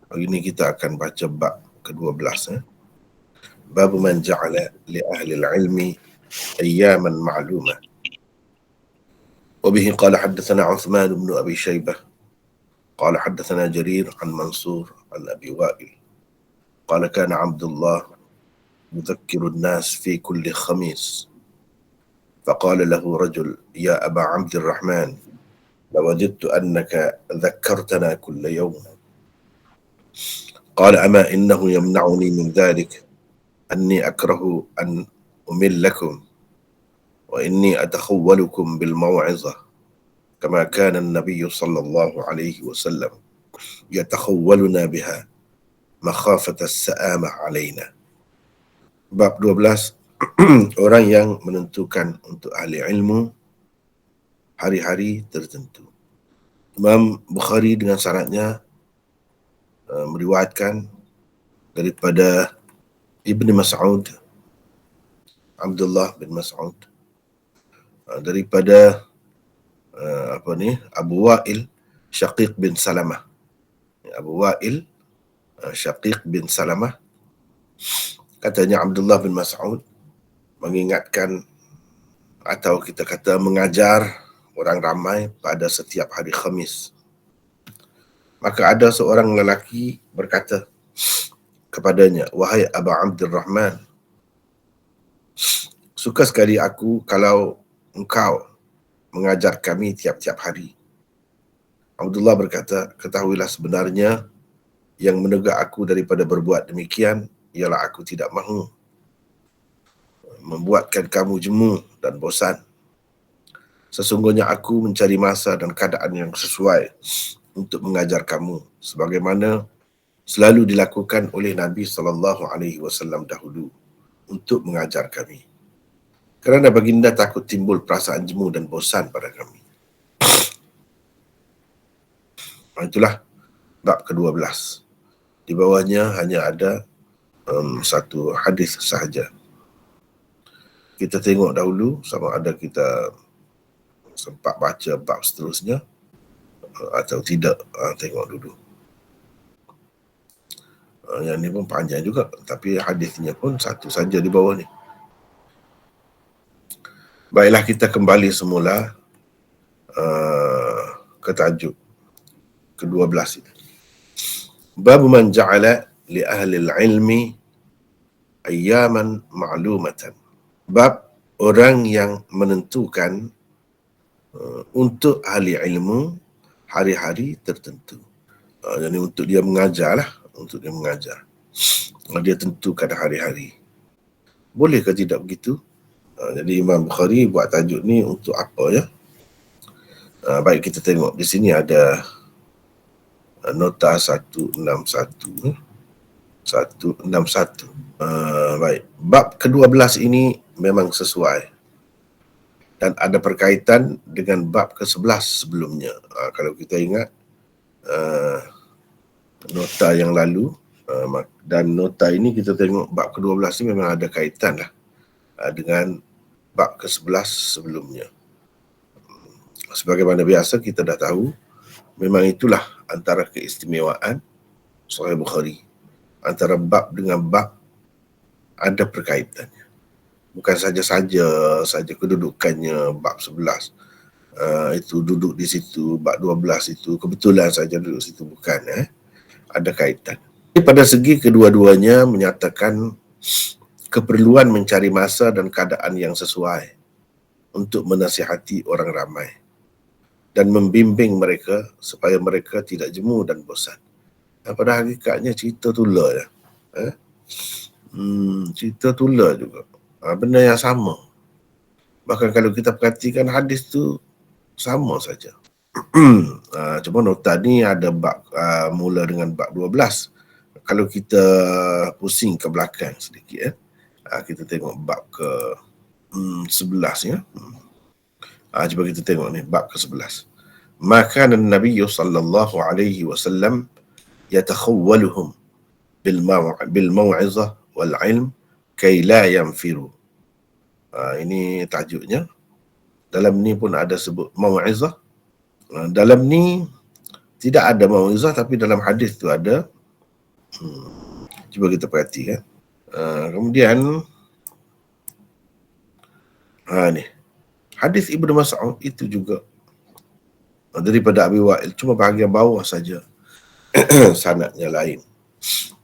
Hari ini kita akan baca bab ke-12. Bab man ja'ala li ahli al-ilmi ayyaman ma'lumah. وبه قال حدثنا عثمان بن أبي شيبة قال حدثنا جرير عن منصور عن أبي وائل قال كان عبد الله يذكر الناس في كل خميس فقال له رجل يا أبا عبد الرحمن لوددت أنك ذكرتنا كل يوم قال أما إنه يمنعني من ذلك أني أكره أن أملكم وإني أتخولكم بالموعظة كما كان النبي صلى الله عليه وسلم يتخولنا بها مخافة السآمة علينا. Bab 12. Orang yang menentukan untuk ahli ilmu hari-hari tertentu. Imam Bukhari dengan syaratnya meriwayatkan daripada Ibn Mas'ud, Abdullah bin Mas'ud, daripada Abu Wa'il Syaqiq bin Salamah. Abu Wa'il Syaqiq bin Salamah, katanya Abdullah bin Mas'ud mengingatkan atau kita kata mengajar orang ramai pada setiap hari Khamis. Maka ada seorang lelaki berkata kepadanya, wahai Abu Abdurrahman, suka sekali aku kalau engkau mengajar kami tiap-tiap hari. Abdullah berkata, ketahuilah sebenarnya yang menegak aku daripada berbuat demikian ialah aku tidak mahu membuatkan kamu jemu dan bosan. Sesungguhnya aku mencari masa dan keadaan yang sesuai untuk mengajar kamu, sebagaimana selalu dilakukan oleh Nabi SAW dahulu untuk mengajar kami. Kerana baginda takut timbul perasaan jemu dan bosan pada kami. Itulah bab ke-12. Di bawahnya hanya ada satu hadis sahaja. Kita tengok dahulu sama ada kita sempat baca bab seterusnya atau tidak. Tengok dulu. Yang ni pun panjang juga, tapi hadisnya pun satu saja di bawah ni. Baiklah, kita kembali semula ke tajuk ke-12 ini. Bab man ja'ala li ahli al-ilmi ayyaman ma'lumatan. Bab orang yang menentukan untuk ahli ilmu hari-hari tertentu. Jadi untuk dia mengajar lah, untuk dia mengajar. Dia tentukan hari-hari. Boleh ke tidak begitu? Jadi Imam Bukhari buat tajuk ni untuk apa ya? Baik, kita tengok di sini ada nota 161. 161. Baik, bab ke-12 ini memang sesuai dan ada perkaitan dengan bab ke-11 sebelumnya. Kalau kita ingat nota yang lalu, dan nota ini kita tengok bab ke-12 ini memang ada kaitan lah dengan bab ke-11 sebelumnya. Sebagaimana biasa kita dah tahu, memang itulah antara keistimewaan Sahih Bukhari. Antara bab dengan bab ada perkaitannya. Bukan saja kedudukannya bab 11 itu duduk di situ, bab 12 itu kebetulan saja duduk situ, bukan. Ada kaitan. Pada segi kedua-duanya menyatakan keperluan mencari masa dan keadaan yang sesuai untuk menasihati orang ramai dan membimbing mereka supaya mereka tidak jemu dan bosan. Pada hakikatnya cerita tula ya. Cerita tula juga. Benda yang sama. Bahkan kalau kita perhatikan hadis tu sama saja. Cuma nota ni ada bab mula dengan bab 12. Kalau kita pusing ke belakang sedikit kita tengok bab ke 11 ya. Cuba kita tengok ni bab ke-11. Maka Nabi sallallahu alaihi wasallam yatakhawwaluhum bil mau'izah wal ilm kay la yanfiru. Ini tajuknya. Dalam ni pun ada sebut mau'izah. Dalam ni tidak ada mau'izah, tapi dalam hadis tu ada Cuba kita perhatikan. Kemudian ni hadis Ibnu Mas'ud itu juga daripada Abi Wa'il, cuma bahagian bawah saja sanadnya lain.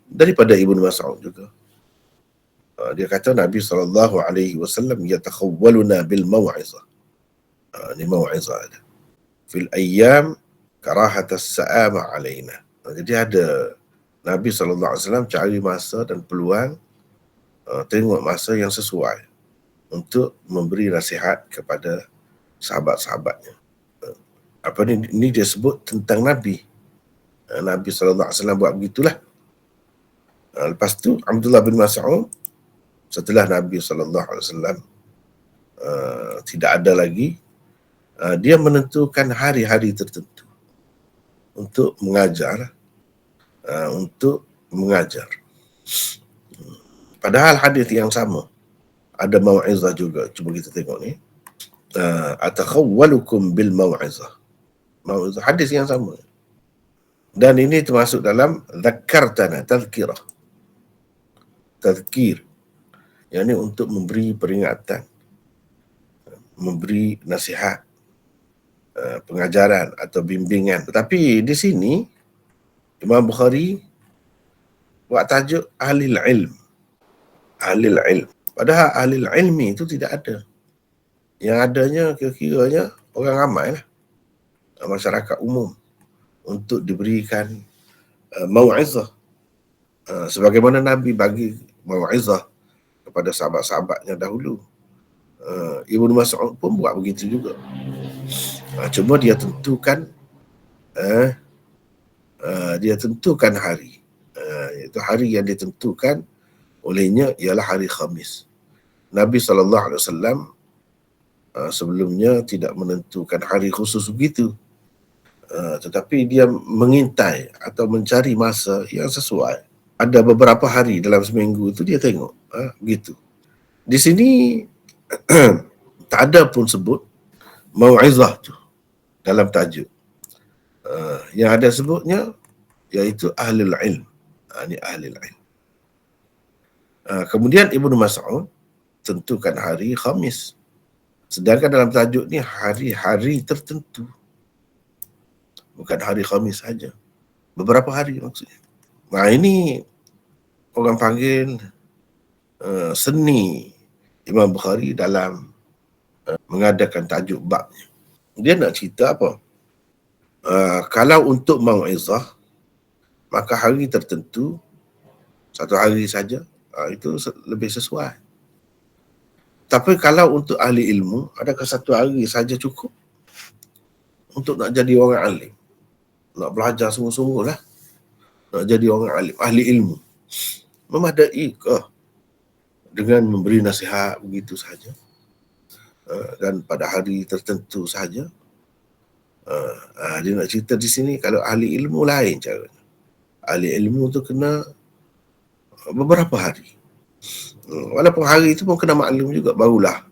Daripada Ibnu Mas'ud juga. Dia kata Nabi SAW yatakhawwaluna bil maw'izah. Ni maw'izah ada. Fil ayyam karahatas sa'ama alaina. Jadi ada Nabi SAW cari masa dan peluang, tengok masa yang sesuai untuk memberi nasihat kepada sahabat-sahabatnya. Apa ni dia sebut tentang Nabi. Nabi SAW buat begitulah. Lepas tu Abdullah bin Mas'ud, setelah Nabi SAW tidak ada lagi, dia menentukan hari-hari tertentu untuk mengajar, Padahal hadis yang sama, ada mau'izah juga. Cuba kita tengok ni. Atakhawwalukum bil mau'izah. Mau'izah, hadis yang sama. Dan ini termasuk dalam dzakartana, tazkirah. Tazkir. Yang ini untuk memberi peringatan, memberi nasihat, pengajaran atau bimbingan. Tetapi di sini Imam Bukhari buat tajuk ahlil ilm. Ahlil ilm. Padahal ahlil ilmi itu tidak ada. Yang adanya kira-kiranya orang ramai lah, masyarakat umum, untuk diberikan mau'izah. Sebagaimana Nabi bagi mau'izah kepada sahabat-sahabatnya dahulu. Ibnu Mas'ud pun buat begitu juga. Cuma dia tentukan hari. Itu hari yang ditentukan olehnya ialah hari Khamis. Nabi SAW sebelumnya tidak menentukan hari khusus begitu, tetapi dia mengintai atau mencari masa yang sesuai. Ada beberapa hari dalam seminggu itu dia tengok, begitu. Di sini tak ada pun sebut mau'izah tu dalam tajuk. Yang ada sebutnya iaitu ahlul ilm. Ini ahlul ilm. Kemudian Ibnu Mas'ud tentukan hari Khamis. Sedangkan dalam tajuk ni hari-hari tertentu. Bukan hari Khamis saja. Beberapa hari maksudnya. Ini orang panggil seni Imam Bukhari dalam mengadakan tajuk babnya. Dia nak cerita apa? Kalau untuk mau'izah, maka hari tertentu, satu hari saja, itu lebih sesuai. Tapi kalau untuk ahli ilmu, adakah satu hari saja cukup untuk nak jadi orang alim? Nak belajar sungguh-sungguh lah, nak jadi orang alim, ahli ilmu. Memadai ke dengan memberi nasihat begitu saja? Dan pada hari tertentu saja? Dia nak cerita di sini, kalau ahli ilmu lain caranya. Ahli ilmu tu kena beberapa hari. Walaupun hari itu pun kena maklum juga, barulah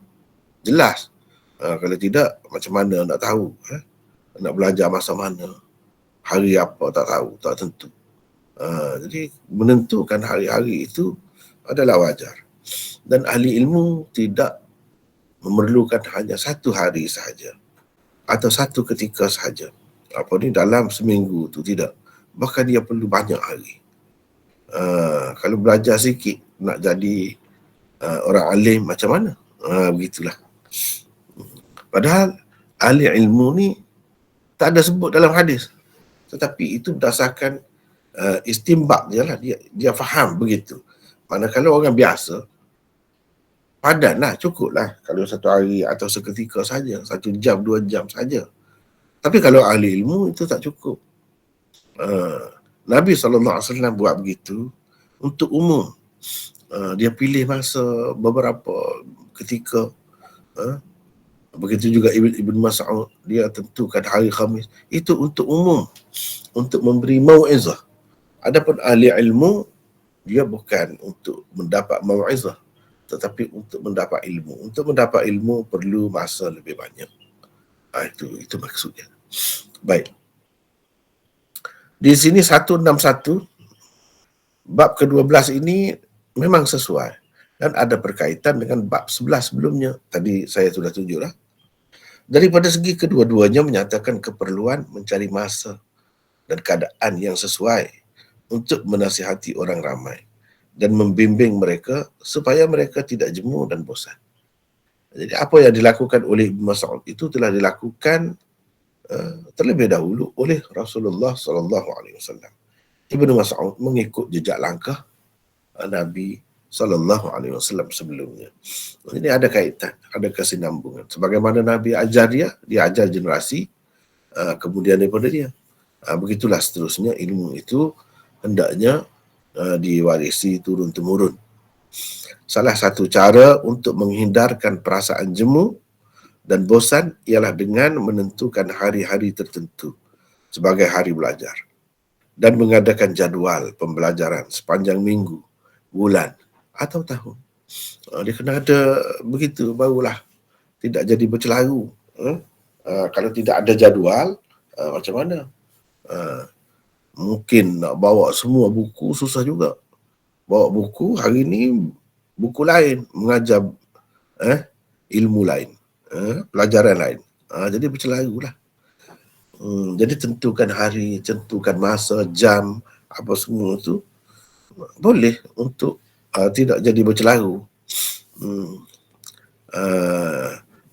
jelas. Kalau tidak, macam mana nak tahu? Nak belajar masa mana? Hari apa tak tahu, tak tentu. Jadi menentukan hari-hari itu adalah wajar. Dan ahli ilmu tidak memerlukan hanya satu hari sahaja atau satu ketika sahaja. Dalam seminggu tu tidak. Bahkan dia perlu banyak hari. Kalau belajar sikit nak jadi orang alim macam mana? Begitulah. Padahal ahli ilmu ni tak ada sebut dalam hadis. Tetapi itu berdasarkan istimbak dia lah. Dia faham begitu. Manakala orang biasa, padan lah, cukup lah. Kalau satu hari atau seketika saja, 1 jam, 2 jam saja. Tapi kalau ahli ilmu itu tak cukup. Nabi SAW buat begitu untuk umum. Dia pilih masa beberapa ketika. Begitu juga Ibn Mas'ud, dia tentukan hari Khamis. Itu untuk umum, untuk memberi mau'izah. Adapun ahli ilmu, dia bukan untuk mendapat mau'izah, tetapi untuk mendapat ilmu. Untuk mendapat ilmu perlu masa lebih banyak. Itu maksudnya. Baik. Di sini 161 bab ke-12 ini memang sesuai dan ada berkaitan dengan bab 11 sebelumnya. Tadi saya sudah tunjuklah. Daripada segi kedua-duanya menyatakan keperluan mencari masa dan keadaan yang sesuai untuk menasihati orang ramai dan membimbing mereka supaya mereka tidak jemu dan bosan. Jadi apa yang dilakukan oleh Ibn Mas'ud itu telah dilakukan terlebih dahulu oleh Rasulullah SAW. Ibn Mas'ud mengikut jejak langkah Nabi SAW sebelumnya. Ini ada kaitan, ada kesinambungan. Sebagaimana Nabi ajar dia ajar generasi kemudian daripada dia. Begitulah seterusnya ilmu itu hendaknya diwarisi turun-temurun. Salah satu cara untuk menghindarkan perasaan jemu dan bosan ialah dengan menentukan hari-hari tertentu sebagai hari belajar dan mengadakan jadual pembelajaran sepanjang minggu, bulan atau tahun. Dia kena ada begitu, barulah tidak jadi bercelaru. Kalau tidak ada jadual, macam mana? Mungkin nak bawa semua buku susah juga. Bawa buku hari ini buku lain, mengajar ilmu lain, pelajaran lain. Jadi bercelaru lah. Jadi tentukan hari, tentukan masa, jam, apa semua tu boleh untuk tidak jadi bercelaru.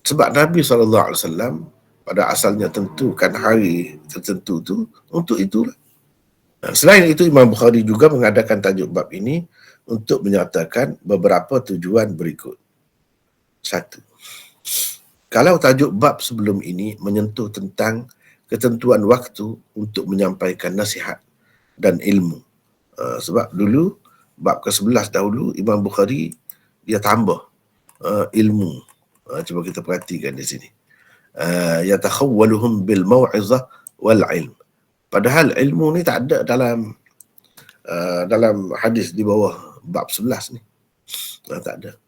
Sebab Nabi SAW pada asalnya tentukan hari tertentu tu untuk itulah. Selain itu, Imam Bukhari juga mengadakan tajuk bab ini untuk menyatakan beberapa tujuan berikut. 1. Kalau tajuk bab sebelum ini menyentuh tentang ketentuan waktu untuk menyampaikan nasihat dan ilmu. Sebab dulu, bab ke-11 dahulu, Imam Bukhari dia tambah ilmu. Cuba kita perhatikan di sini. Yatakhawwaluhum bil mau'izah wal ilm. Padahal ilmu ni tak ada dalam hadis di bawah bab 11 ni. Tak ada.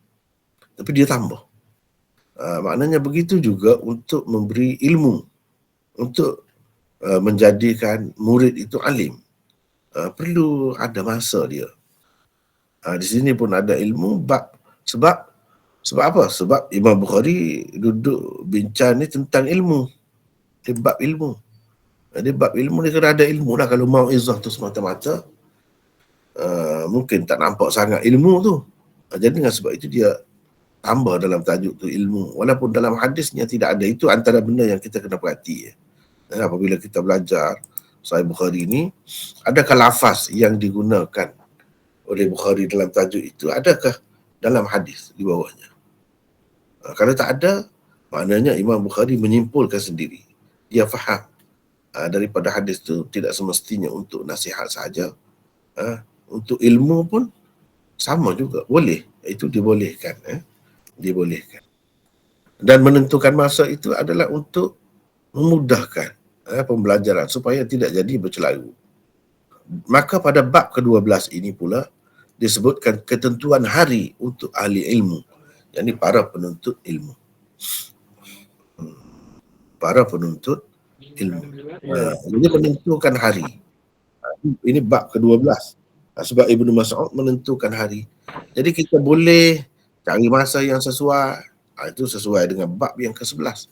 Tapi dia tambah. Maknanya begitu juga untuk memberi ilmu, untuk menjadikan murid itu alim. Perlu ada masa dia. Di sini pun ada ilmu sebab apa? Sebab Imam Bukhari duduk bincang ni tentang ilmu. Dia bab ilmu. Jadi bab ilmu ni kena ada ilmu lah. Kalau mau'izah tu semata-mata mungkin tak nampak sangat ilmu tu. Jadi dengan sebab itu dia tambah dalam tajuk tu ilmu. Walaupun dalam hadisnya tidak ada. Itu antara benda yang kita kena perhati. Apabila kita belajar Sahih Bukhari ni, adakah lafaz yang digunakan oleh Bukhari dalam tajuk itu, adakah dalam hadis di bawahnya? Kalau tak ada, maknanya Imam Bukhari menyimpulkan sendiri. Dia faham daripada hadis itu tidak semestinya untuk nasihat saja. Untuk ilmu pun sama juga. Boleh. Itu dibolehkan. Dibolehkan. Dan menentukan masa itu adalah untuk memudahkan pembelajaran supaya tidak jadi bercelaru. Maka pada bab ke-12 ini pula disebutkan ketentuan hari untuk ahli ilmu, yakni para penuntut ilmu. Para penuntut ilmu. Ini menentukan hari. Ini bab ke-12. Sebab Ibn Mas'ud menentukan hari. Jadi kita boleh cari masa yang sesuai. Itu sesuai dengan bab yang ke-11.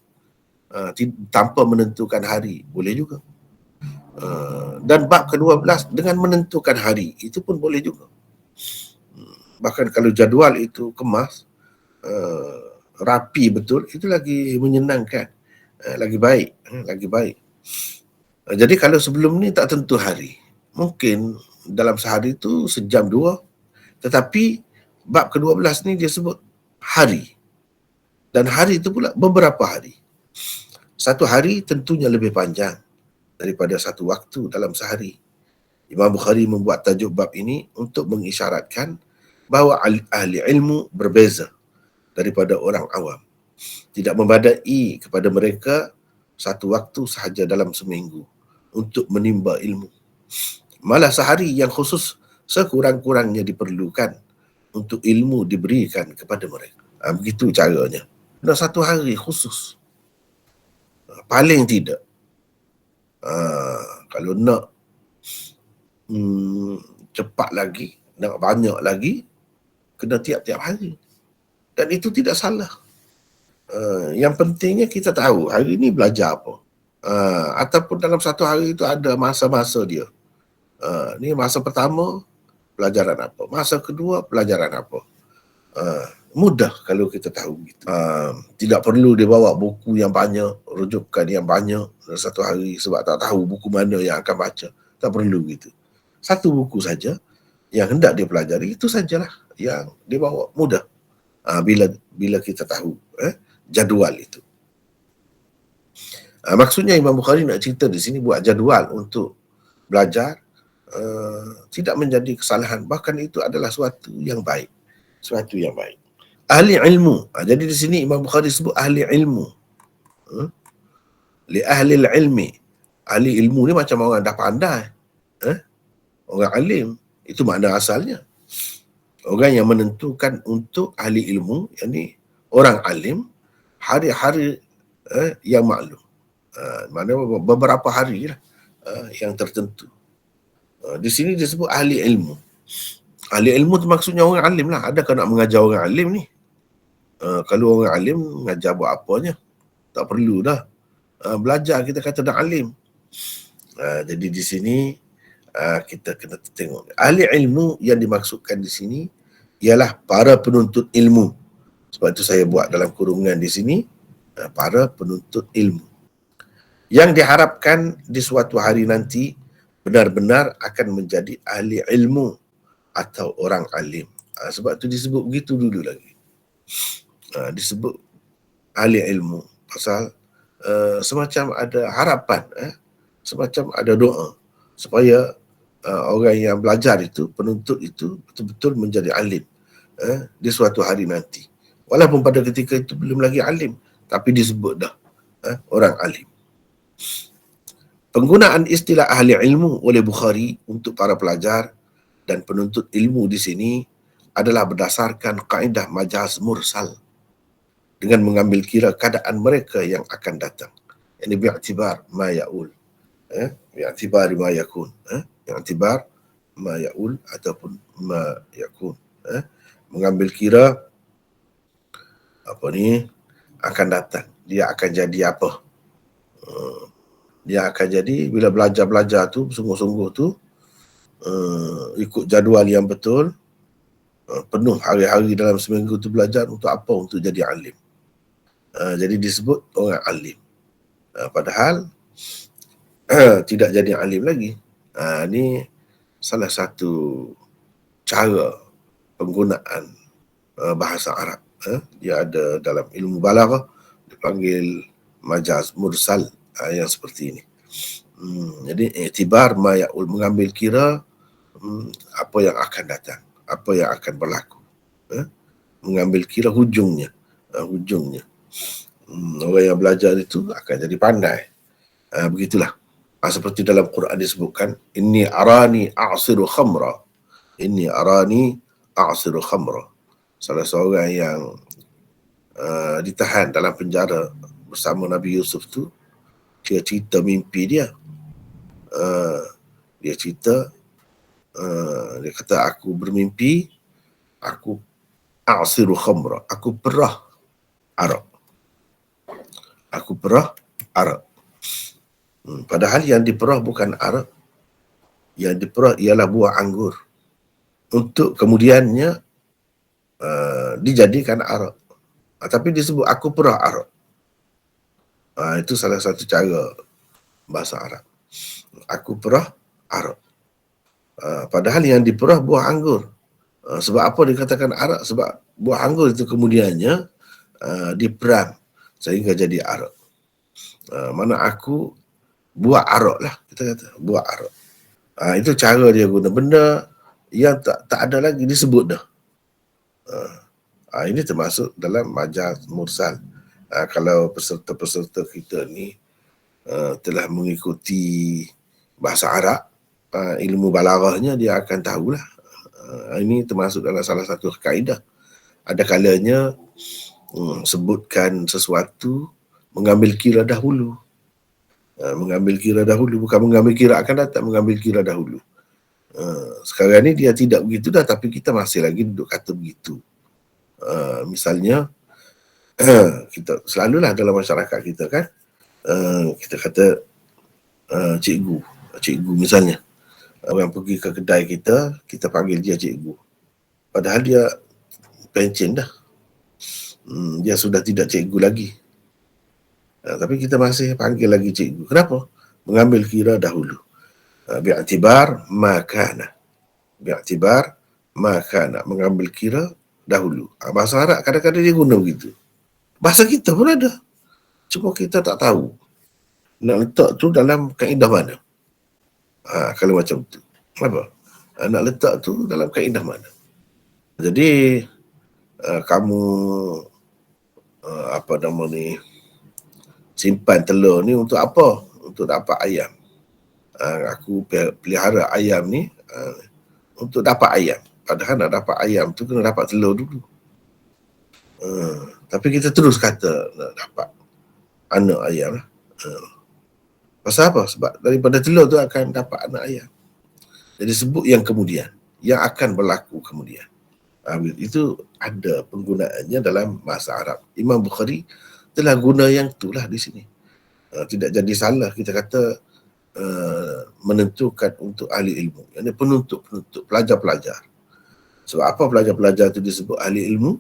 Tanpa menentukan hari. Boleh juga. Dan bab ke-12 dengan menentukan hari. Itu pun boleh juga. Bahkan kalau jadual itu kemas, rapi betul, itu lagi menyenangkan. Lagi baik. Lagi baik. Jadi kalau sebelum ni tak tentu hari. Mungkin dalam sehari itu sejam dua. Tetapi bab ke-12 ni dia sebut hari. Dan hari itu pula beberapa hari. Satu hari tentunya lebih panjang daripada satu waktu dalam sehari. Imam Bukhari membuat tajuk bab ini untuk mengisyaratkan bahawa ahli ilmu berbeza daripada orang awam. Tidak membadai kepada mereka satu waktu sahaja dalam seminggu untuk menimba ilmu. Malah sehari yang khusus sekurang-kurangnya diperlukan untuk ilmu diberikan kepada mereka. Begitu caranya. Dan satu hari khusus. Paling tidak. Kalau nak cepat lagi, nak banyak lagi, kena tiap-tiap hari. Dan itu tidak salah. Yang pentingnya kita tahu hari ini belajar apa. Ataupun dalam satu hari itu ada masa-masa dia. Ni masa pertama, pelajaran apa. Masa kedua, pelajaran apa. Mudah kalau kita tahu gitu. Tidak perlu dia bawa buku yang banyak, rujukan yang banyak dalam satu hari sebab tak tahu buku mana yang akan baca. Tak perlu gitu. Satu buku saja yang hendak dia pelajari, itu sajalah yang dia bawa, mudah. Bila kita tahu jadual itu. Maksudnya Imam Bukhari nak cerita di sini buat jadual untuk belajar tidak menjadi kesalahan, bahkan itu adalah suatu yang baik. Suatu yang baik. Ahli ilmu. Jadi di sini Imam Bukhari sebut ahli ilmu. Li ahli ilmi. Ahli ilmu ni macam orang dah pandai. Orang alim. Itu makna asalnya. Orang yang menentukan untuk ahli ilmu, yakni orang alim, hari-hari yang maklum. Maknanya beberapa hari lah yang tertentu. Di sini disebut ahli ilmu. Ahli ilmu tu maksudnya orang alim lah. Adakah nak mengajar orang alim ni? Kalau orang alim mengajar buat apanya? Tak perlu dah. Belajar kita kata dah alim. Jadi di sini kita kena tengok. Ahli ilmu yang dimaksudkan di sini ialah para penuntut ilmu. Sebab itu saya buat dalam kurungan di sini, para penuntut ilmu. Yang diharapkan di suatu hari nanti benar-benar akan menjadi ahli ilmu atau orang alim. Sebab itu disebut begitu dulu lagi. Disebut ahli ilmu pasal semacam ada harapan, semacam ada doa supaya orang yang belajar itu, penuntut itu betul-betul menjadi alim di suatu hari nanti. Walaupun pada ketika itu belum lagi alim, tapi disebut dah orang alim. Penggunaan istilah ahli ilmu oleh Bukhari untuk para pelajar dan penuntut ilmu di sini adalah berdasarkan kaedah majaz mursal, dengan mengambil kira keadaan mereka yang akan datang. Ini bi'atibar ma ya'ul. Bi'atibar ma yakun. Bi'atibar ma ya'ul ataupun ma yakun. Mengambil kira apa ni akan datang. Dia akan jadi apa. Dia akan jadi bila belajar-belajar tu, sungguh-sungguh tu, ikut jadual yang betul, penuh hari-hari dalam seminggu tu belajar untuk apa? Untuk jadi alim. Jadi disebut orang alim. Padahal tidak jadi alim lagi. Ini salah satu cara penggunaan bahasa Arab. Dia ada dalam ilmu balaghah dipanggil majaz mursal, yang seperti ini. Jadi i'tibar ma ya'ul, mengambil kira apa yang akan datang, apa yang akan berlaku. Mengambil kira hujungnya. Orang yang belajar itu akan jadi pandai. Begitulah. Seperti dalam Quran disebutkan, inni arani a'siru khamra. Inni arani a'siru khamra. Salah seorang yang ditahan dalam penjara bersama Nabi Yusuf tu, dia cerita mimpi dia. Dia cerita, dia kata, aku bermimpi, aku a'siru khamra, aku perah arak. Aku perah arak. Padahal yang diperah bukan arak. Yang diperah ialah buah anggur. Untuk kemudiannya dijadikan arak. Tapi disebut aku perah arak. Itu salah satu cara bahasa Arab. Aku perah arak. Padahal yang diperah buah anggur. Sebab apa dikatakan arak? Sebab buah anggur itu kemudiannya diperam sehingga jadi arak. Mana aku buah arak lah, kita kata buah arak. Itu cara dia guna benda yang tak ada lagi disebut dah. Ini termasuk dalam majaz mursal. Kalau peserta-peserta kita ni telah mengikuti bahasa Arab, ilmu balaghahnya, dia akan tahulah. Ini termasuk dalam salah satu kaedah. Ada kalanya sebutkan sesuatu mengambil kira dahulu. Mengambil kira dahulu, bukan mengambil kira akan datang, mengambil kira dahulu. Sekarang ni dia tidak begitu dah, tapi kita masih lagi duduk kata begitu. Misalnya, kita selalulah dalam masyarakat kita kan, kita kata cikgu misalnya. Orang pergi ke kedai kita, kita panggil dia cikgu. Padahal dia pencen dah. Dia sudah tidak cikgu lagi. Tapi kita masih panggil lagi cikgu. Kenapa? Mengambil kira dahulu. Bi'atibar makana. Bi'atibar makana. Mengambil kira dahulu. Bahasa Arab kadang-kadang dia guna begitu. Bahasa kita pun ada. Cuma kita tak tahu nak letak tu dalam kaedah mana. Kalau macam tu. Apa? Nak letak tu dalam kaedah mana. Jadi, kamu apa nama ni, simpan telur ni untuk apa? Untuk dapat ayam. Aku pelihara ayam ni untuk dapat ayam. Padahal nak dapat ayam tu kena dapat telur dulu. Tapi kita terus kata nak dapat anak ayam lah. Pasal apa? Sebab daripada telur tu akan dapat anak ayam. Jadi sebut yang kemudian, yang akan berlaku kemudian. Itu ada penggunaannya dalam bahasa Arab. Imam Bukhari telah guna yang itulah di sini. Tidak jadi salah kita kata menentukan untuk ahli ilmu. Yang penuntut-penuntut, pelajar-pelajar. Sebab apa pelajar-pelajar itu disebut ahli ilmu?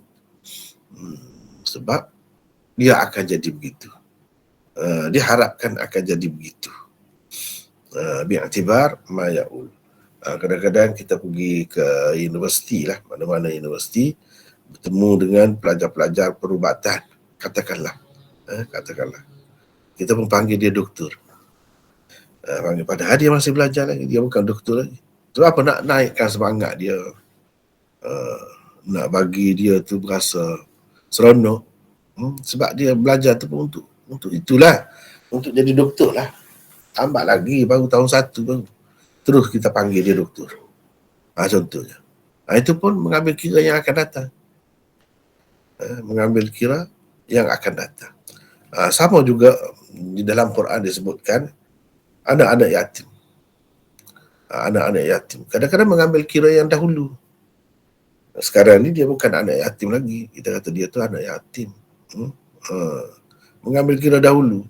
Sebab dia akan jadi begitu. Diharapkan akan jadi begitu. Bi'atibar ma ya'ul. Kadang-kadang kita pergi ke universiti lah, mana-mana universiti, bertemu dengan pelajar-pelajar perubatan. Katakanlah. Kita pun panggil dia doktor. Padahal dia masih belajar lagi, dia bukan doktor lagi. Sebab apa? Nak naikkan semangat dia. Nak bagi dia tu berasa seronok. Sebab dia belajar tu pun untuk itulah, untuk jadi doktor lah. Tambah lagi baru tahun 1 baru. Terus kita panggil dia doktor. Contohnya. Itu pun mengambil kira yang akan datang. Mengambil kira yang akan datang. Sama juga di dalam Quran disebutkan anak-anak yatim. Anak-anak yatim. Kadang-kadang mengambil kira yang dahulu. Sekarang ni dia bukan anak yatim lagi. Kita kata dia tu anak yatim. Mengambil kira dahulu.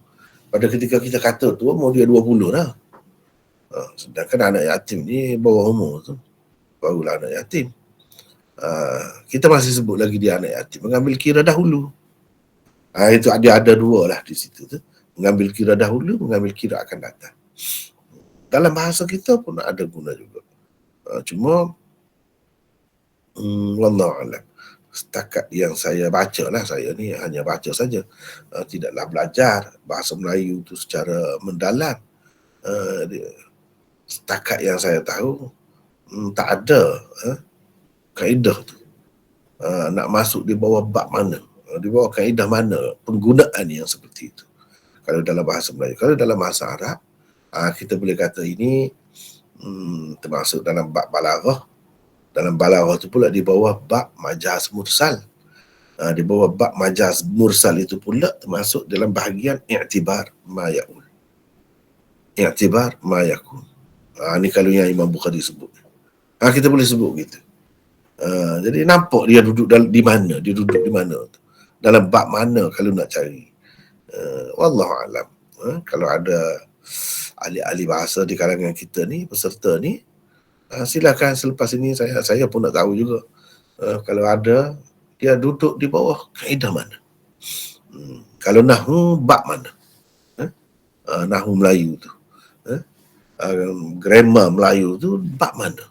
Pada ketika kita kata tu umur dia 20 dah. Sedangkan anak yatim ni bawah umur tu. Barulah anak yatim. Kita masih sebut lagi dia anak yatim. Mengambil kira dahulu. Itu ada dua lah di situ tu. Mengambil kira dahulu, mengambil kira akan datang. Dalam bahasa kita pun ada guna juga. Cuma wallahu a'lam. Setakat yang saya baca lah, saya ni hanya baca saja, tidaklah belajar bahasa Melayu tu secara mendalam. Setakat yang saya tahu, tak ada kaedah tu nak masuk di bawah bab mana, di bawah kaedah mana penggunaan yang seperti itu kalau dalam bahasa Melayu. Kalau dalam bahasa Arab, kita boleh kata ini termasuk dalam bab balaghah. Dalam balaghah itu pula di bawah bab majaz mursal. Di bawah bab majaz mursal itu pula termasuk dalam bahagian i'tibar ma ya'ul. I'tibar ma yakun. Ni kalau yang Imam Bukhari sebut. Kita boleh sebut gitu. Jadi nampak dia duduk di mana? Dia duduk di mana tu? Dalam bab mana kalau nak cari? Wallahu alam. Kalau ada ahli-ahli bahasa di kalangan kita ni, peserta ni, silakan selepas ini saya pun nak tahu juga. Kalau ada, dia duduk di bawah kaedah mana? Kalau nahwu, bab mana? Nahwu Melayu tu. Grammar Melayu tu, bab mana?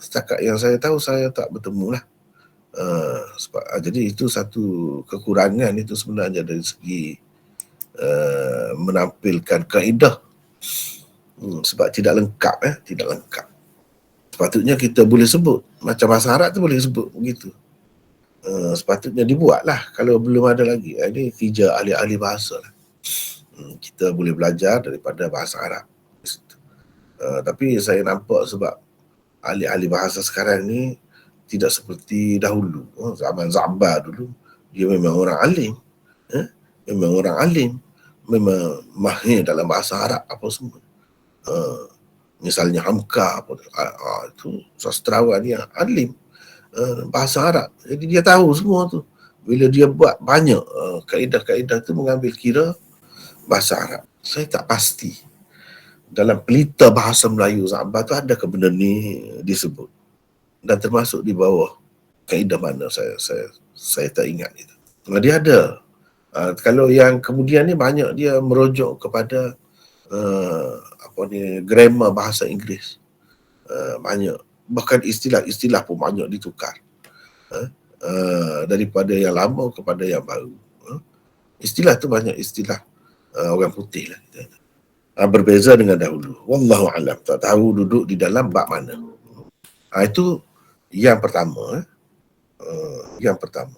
Setakat yang saya tahu, saya tak bertemu lah. Jadi itu satu kekurangan itu sebenarnya dari segi menampilkan kaedah. Sebab tidak lengkap. Tidak lengkap. Sepatutnya kita boleh sebut. Macam bahasa Arab tu boleh sebut begitu. Sepatutnya dibuatlah kalau belum ada lagi. Ini kerja ahli-ahli bahasa lah. Kita boleh belajar daripada bahasa Arab. Tapi saya nampak sebab ahli-ahli bahasa sekarang ni tidak seperti dahulu. Zaman Zabar dulu, dia memang orang alim. Memang orang alim. Memang mahir dalam bahasa Arab apa semua. Misalnya Hamka, itu sastrawan yang alim bahasa Arab. Jadi dia tahu semua tu. Bila dia buat banyak kaedah-kaedah tu mengambil kira bahasa Arab. Saya tak pasti dalam pelita bahasa Melayu Za'bah tu ada ke benda ni disebut, dan termasuk di bawah kaedah mana saya tak ingat itu. Dia ada. Kalau yang kemudian ni banyak dia merujuk kepada grammar bahasa Inggeris. Banyak, bahkan istilah-istilah pun banyak ditukar daripada yang lama kepada yang baru. Istilah tu banyak istilah orang putih lah. Berbeza dengan dahulu. Wallahu alam. Tak tahu duduk di dalam bab mana. Itu yang pertama. Yang pertama.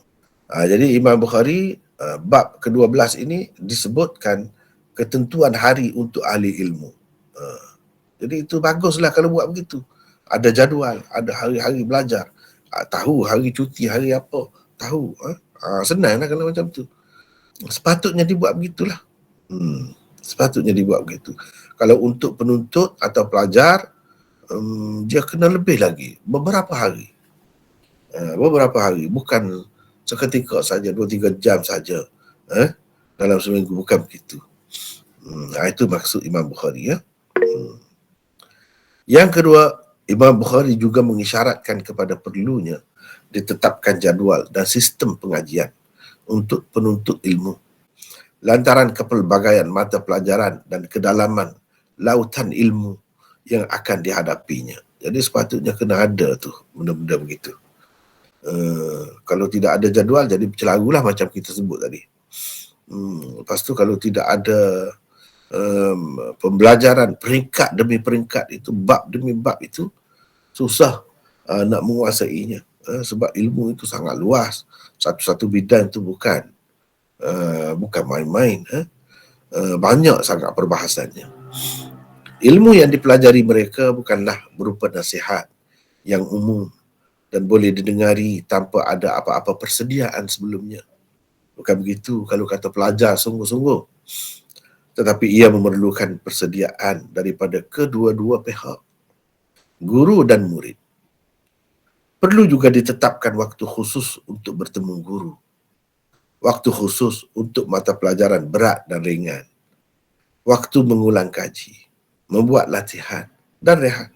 Jadi Imam Bukhari bab ke-12 ini disebutkan ketentuan hari untuk ahli ilmu. Jadi itu baguslah kalau buat begitu. Ada jadual, ada hari-hari belajar. Tahu hari cuti, hari apa. Tahu. Senanglah kalau macam tu. Sepatutnya dibuat begitulah. Sepatutnya dibuat begitu. Kalau untuk penuntut atau pelajar, dia kena lebih lagi. Beberapa hari. Bukan seketika saja, 2-3 jam saja dalam seminggu, bukan begitu. Itu maksud Imam Bukhari. Yang kedua, Imam Bukhari juga mengisyaratkan kepada perlunya ditetapkan jadual dan sistem pengajian untuk penuntut ilmu lantaran kepelbagaian mata pelajaran dan kedalaman lautan ilmu yang akan dihadapinya. Jadi sepatutnya kena ada tu benda-benda begitu. Kalau tidak ada jadual, jadi bercelarulah macam kita sebut tadi. Lepas tu kalau tidak ada pembelajaran peringkat demi peringkat itu, bab demi bab itu, susah nak menguasainya. Sebab ilmu itu sangat luas. Satu-satu bidang itu bukan main-main. Banyak sangat perbahasannya. Ilmu yang dipelajari mereka bukanlah berupa nasihat yang umum dan boleh didengari tanpa ada apa-apa persediaan sebelumnya. Bukan begitu kalau kata pelajar sungguh-sungguh. Tetapi ia memerlukan persediaan daripada kedua-dua pihak, guru dan murid. Perlu juga ditetapkan waktu khusus untuk bertemu guru. Waktu khusus untuk mata pelajaran berat dan ringan. Waktu mengulang kaji, membuat latihan dan rehat.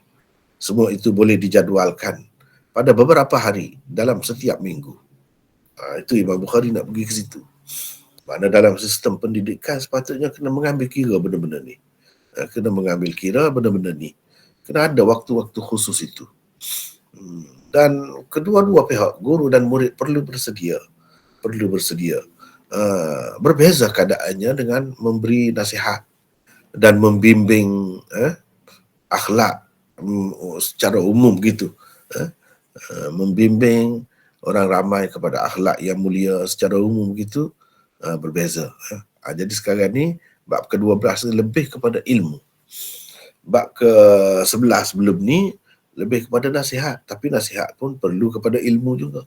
Semua itu boleh dijadualkan pada beberapa hari dalam setiap minggu. Itu Imam Bukhari nak pergi ke situ. Mana dalam sistem pendidikan sepatutnya kena mengambil kira benda-benda ni. Kena mengambil kira benda-benda ni. Kena ada waktu-waktu khusus itu. Dan kedua-dua pihak, guru dan murid perlu bersedia. Berbeza keadaannya dengan memberi nasihat dan membimbing akhlak secara umum gitu. Membimbing orang ramai kepada akhlak yang mulia secara umum gitu, berbeza. Jadi sekarang ni bab ke-12 lebih kepada ilmu. Bab ke-11 sebelum ni lebih kepada nasihat, tapi nasihat pun perlu kepada ilmu juga.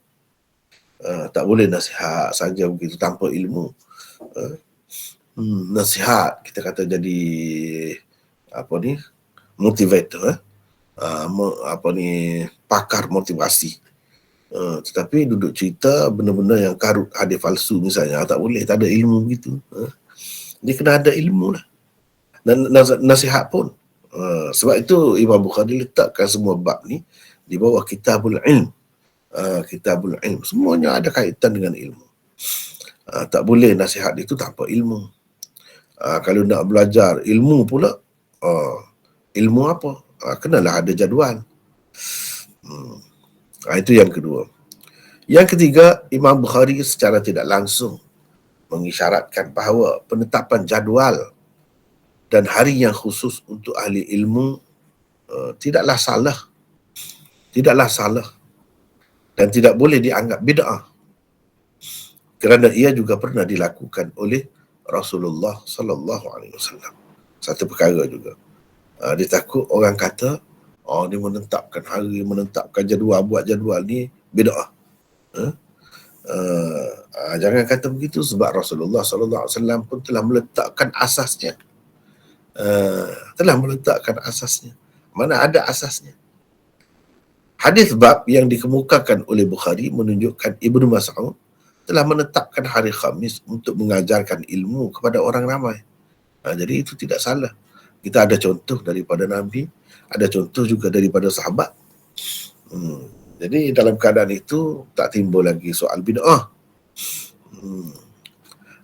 Tak boleh nasihat saja begitu tanpa ilmu. Nasihat kita kata jadi motivator, pakar motivasi. Tetapi duduk cerita benda-benda yang karut, hadis palsu misalnya, tak boleh, tak ada ilmu gitu. Dia kena ada ilmu lah. Dan nasihat pun. Sebab itu Imam Bukhari letakkan semua bab ni di bawah Kitabul Ilm. Kitabul Ilm. Semuanya ada kaitan dengan ilmu. Tak boleh nasihat itu tanpa ilmu. Kalau nak belajar ilmu pula, ilmu apa? Kenalah ada jadual. Itu yang kedua. Yang ketiga, Imam Bukhari secara tidak langsung mengisyaratkan bahawa penetapan jadual dan hari yang khusus untuk ahli ilmu tidaklah salah dan tidak boleh dianggap bid'ah, kerana ia juga pernah dilakukan oleh Rasulullah sallallahu alaihi wasallam. Satu perkara juga. Dia takut orang kata, dia menetapkan hari, menetapkan jadual, buat jadual ni bid'ah. Jangan kata begitu, sebab Rasulullah sallallahu alaihi wasallam pun telah meletakkan asasnya. mana ada asasnya. Hadis bab yang dikemukakan oleh Bukhari menunjukkan Ibnu Mas'ud telah menetapkan hari Khamis untuk mengajarkan ilmu kepada orang ramai. Jadi itu tidak salah. Kita ada contoh daripada Nabi, ada contoh juga daripada sahabat. Jadi dalam keadaan itu tak timbul lagi soal bid'ah.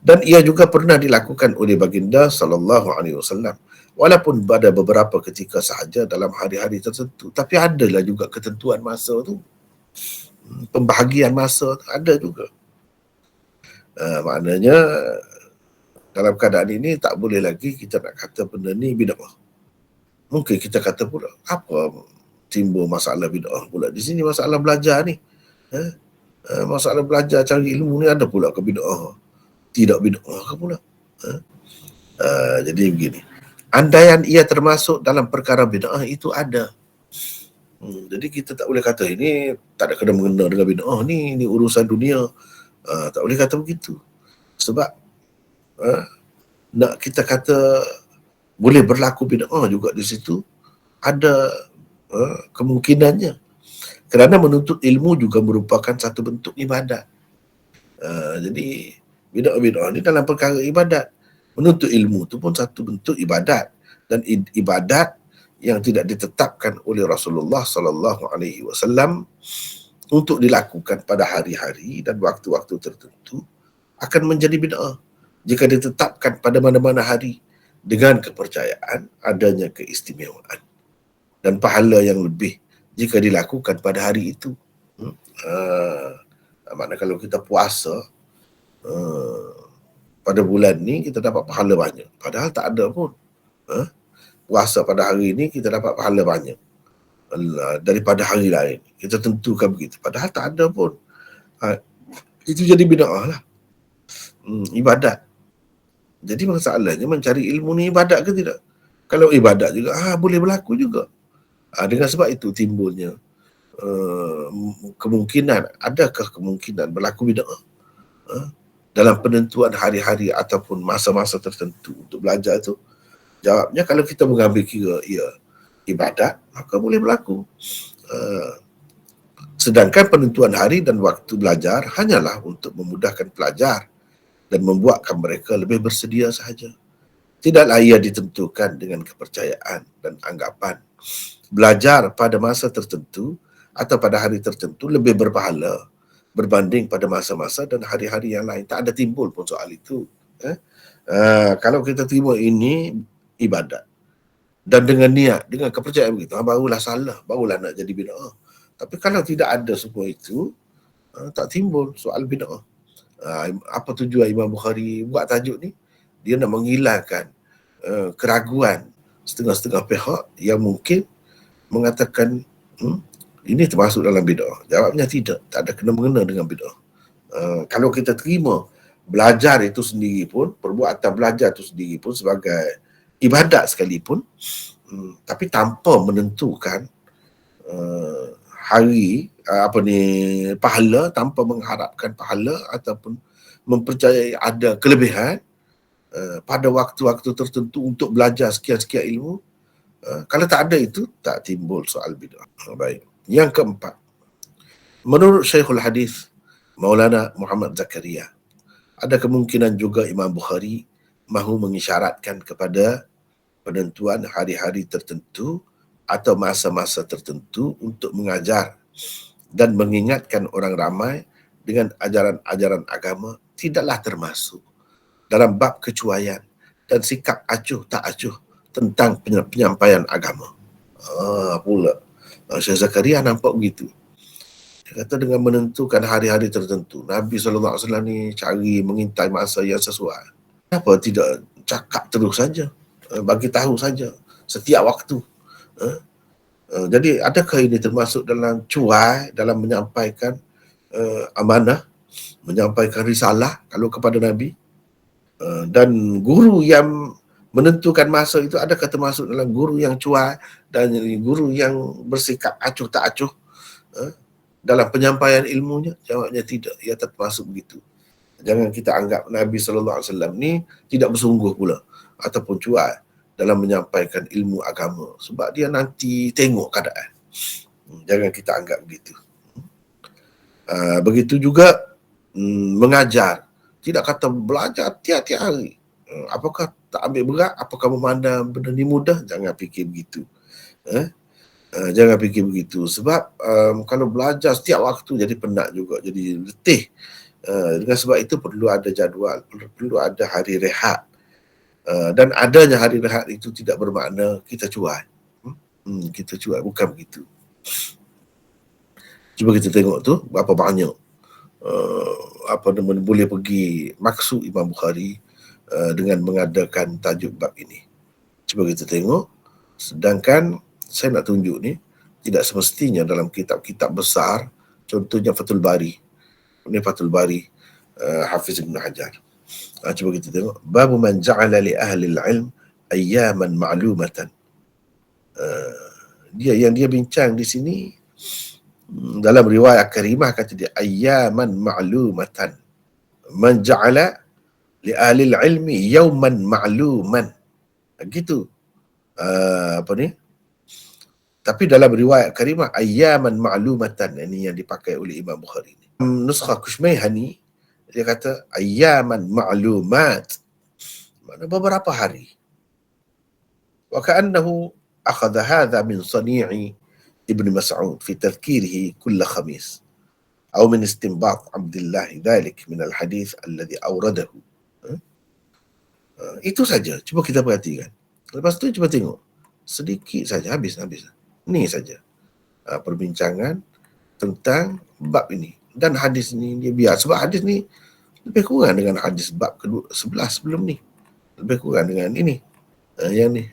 Dan ia juga pernah dilakukan oleh baginda sallallahu alaihi wasallam, walaupun pada beberapa ketika sahaja dalam hari-hari tertentu. Tapi adalah juga ketentuan masa tu, pembahagian masa tu ada juga. Maknanya dalam keadaan ini tak boleh lagi kita nak kata benda ni bid'ah. Mungkin kita kata pula, apa timbul masalah bid'ah pula di sini, masalah belajar ni. Masalah belajar cari ilmu ni ada pula ke bid'ah? Tidak bid'ah ke pula? Jadi begini, andaian ia termasuk dalam perkara bid'ah itu ada. Jadi kita tak boleh kata ini tak ada kena mengena dengan bid'ah ni urusan dunia. Tak boleh kata begitu. Sebab nak kita kata boleh berlaku bid'ah juga di situ, ada kemungkinannya. Kerana menuntut ilmu juga merupakan satu bentuk ibadat. Jadi bid'ah ni dalam perkara ibadat. Menuntut ilmu tu pun satu bentuk ibadat, dan ibadat yang tidak ditetapkan oleh Rasulullah sallallahu alaihi wasallam untuk dilakukan pada hari-hari dan waktu-waktu tertentu akan menjadi bid'ah jika ditetapkan pada mana-mana hari dengan kepercayaan adanya keistimewaan dan pahala yang lebih jika dilakukan pada hari itu. Maknanya kalau kita puasa pada bulan ni kita dapat pahala banyak, padahal tak ada pun. Puasa pada hari ini kita dapat pahala banyak daripada hari lain. Kita tentukan begitu, padahal tak ada pun. Itu jadi bid'ah lah. Ibadat. Jadi masalahnya mencari ilmu ni ibadat ke tidak? Kalau ibadat juga, boleh berlaku juga. Dengan sebab itu timbulnya kemungkinan, adakah kemungkinan berlaku bid'ah dalam penentuan hari-hari ataupun masa-masa tertentu untuk belajar tu? Jawabnya, kalau kita mengambil kira ia ibadat, maka boleh berlaku. Sedangkan penentuan hari dan waktu belajar hanyalah untuk memudahkan pelajar dan membuatkan mereka lebih bersedia sahaja. Tidaklah ia ditentukan dengan kepercayaan dan anggapan belajar pada masa tertentu atau pada hari tertentu lebih berpahala berbanding pada masa-masa dan hari-hari yang lain. Tak ada timbul pun soal itu. Kalau kita terima ini ibadat dan dengan niat, dengan kepercayaan begitu, barulah salah, barulah nak jadi bid'ah. Tapi kalau tidak ada semua itu, tak timbul soal bid'ah. Apa tujuan Imam Bukhari buat tajuk ni? Dia nak menghilangkan keraguan setengah-setengah pihak yang mungkin mengatakan ini termasuk dalam bid'ah. Jawabnya tidak, tak ada kena-mengena dengan bid'ah. Kalau kita terima belajar itu sendiri pun, perbuatan belajar itu sendiri pun sebagai ibadat sekalipun, tapi tanpa menentukan hari pahala, tanpa mengharapkan pahala ataupun mempercayai ada kelebihan pada waktu-waktu tertentu untuk belajar sekian-sekian ilmu, kalau tak ada itu, tak timbul soal bid'ah. Baik. Yang keempat, menurut Syekhul Hadis Maulana Muhammad Zakaria, ada kemungkinan juga Imam Bukhari mahu mengisyaratkan kepada penentuan hari-hari tertentu atau masa-masa tertentu untuk mengajar dan mengingatkan orang ramai dengan ajaran-ajaran agama tidaklah termasuk dalam bab kecuaian dan sikap acuh tak acuh tentang penyampaian agama. Pula Syekh Zakaria nampak begitu. Dia kata dengan menentukan hari-hari tertentu, Nabi SAW ni cari mengintai masa yang sesuai. Kenapa tidak cakap terus saja, bagi tahu saja setiap waktu? Jadi adakah ini termasuk dalam cuai dalam menyampaikan amanah, menyampaikan risalah kalau kepada Nabi? Dan guru yang menentukan masa itu adakah termasuk dalam guru yang cuai dan guru yang bersikap acuh tak acuh dalam penyampaian ilmunya? Jawabnya tidak, ia termasuk begitu. Jangan kita anggap Nabi SAW ni tidak bersungguh pula ataupun cuai dalam menyampaikan ilmu agama, sebab dia nanti tengok keadaan. Jangan kita anggap begitu. Begitu juga mengajar, tidak kata belajar tiap-tiap hari. Apakah tak ambil berat? Apakah memandang benda ni mudah? Jangan fikir begitu. Jangan fikir begitu. Sebab kalau belajar setiap waktu jadi penat juga, jadi letih. Dengan sebab itu perlu ada jadual, perlu ada hari rehat. Dan adanya hari rehat itu tidak bermakna kita cuai. Kita cuai, bukan begitu. Cuba kita tengok tu berapa banyak boleh pergi maksud Imam Bukhari dengan mengadakan tajuk bab ini. Cuba kita tengok. Sedangkan saya nak tunjuk ni, tidak semestinya dalam kitab-kitab besar, contohnya Fathul Bari. Ini Fathul Bari Hafiz Ibn Hajar. Cuba kita tengok. Babu man ja'ala li ahli al-ilm ayyaman ma'lumatan. Dia bincang di sini dalam riwayat karimah, kata dia ayyaman ma'lumatan. Man ja'ala li ahli al-ilmi yawman ma'luman. Gitu. Tapi dalam riwayat karimah ayyaman ma'lumatan, ini yang dipakai oleh Imam Bukhari. Nuskha Kushmayhani dia kata ayyaman ma'lumat, makna beberapa hari. Wa ka'annahu akhadha hadha min sani'i Ibn Mas'ud fi tadhkirihi kull khamis atau min istinbat Abdullah dhalik min al-hadith alladhi awradahu. Itu saja. Cuba kita perhatikan. Lepas tu cuba tengok. Sedikit saja, habis. Ni saja perbincangan tentang bab ini. Dan hadis ni dia biar, sebab hadis ni lebih kurang dengan hadis bab kedua 11 sebelum ni. Lebih kurang dengan ini. Yang ni.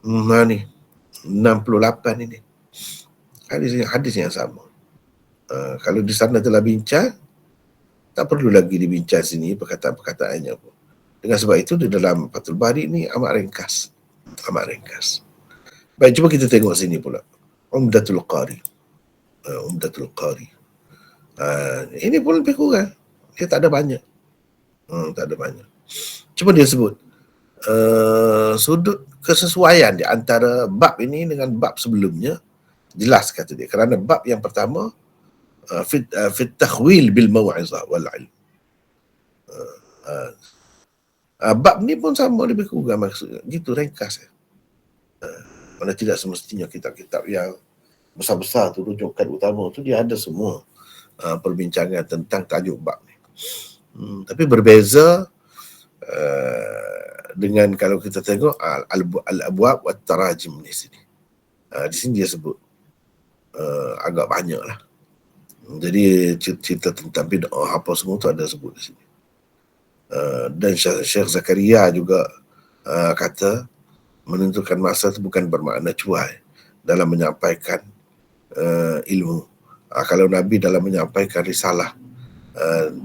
Ni 68 ini. Hadis yang sama. Kalau di sana telah bincang, tak perlu lagi dibincang sini perkataan-perkataannya pun. Dengan sebab itu di dalam Fathul Bari ni amat ringkas. Baik, cuba kita tengok sini pula. Umdatul Qari. Ini pun lebih kurang. Dia tak ada banyak. Cuba dia sebut sudut kesesuaian di antara bab ini dengan bab sebelumnya. Jelas kata dia. Kerana bab yang pertama fit takhwil bil mau'izah wal ilm. Bab ni pun sama lebih kurang maksudnya. Gitu ringkas. Mana tidak semestinya kitab-kitab yang besar-besar tu, rujukan utama tu dia ada semua perbincangan tentang tajuk bab ni. Tapi berbeza dengan kalau kita tengok al-abwab wat tarajim di sini. Di sini dia sebut agak banyak lah. Jadi cerita tentang bid'ah apa semua tu ada sebut di sini. Dan Syekh Zakaria juga kata menentukan masa itu bukan bermakna cuai dalam menyampaikan ilmu. Kalau Nabi dalam menyampaikan risalah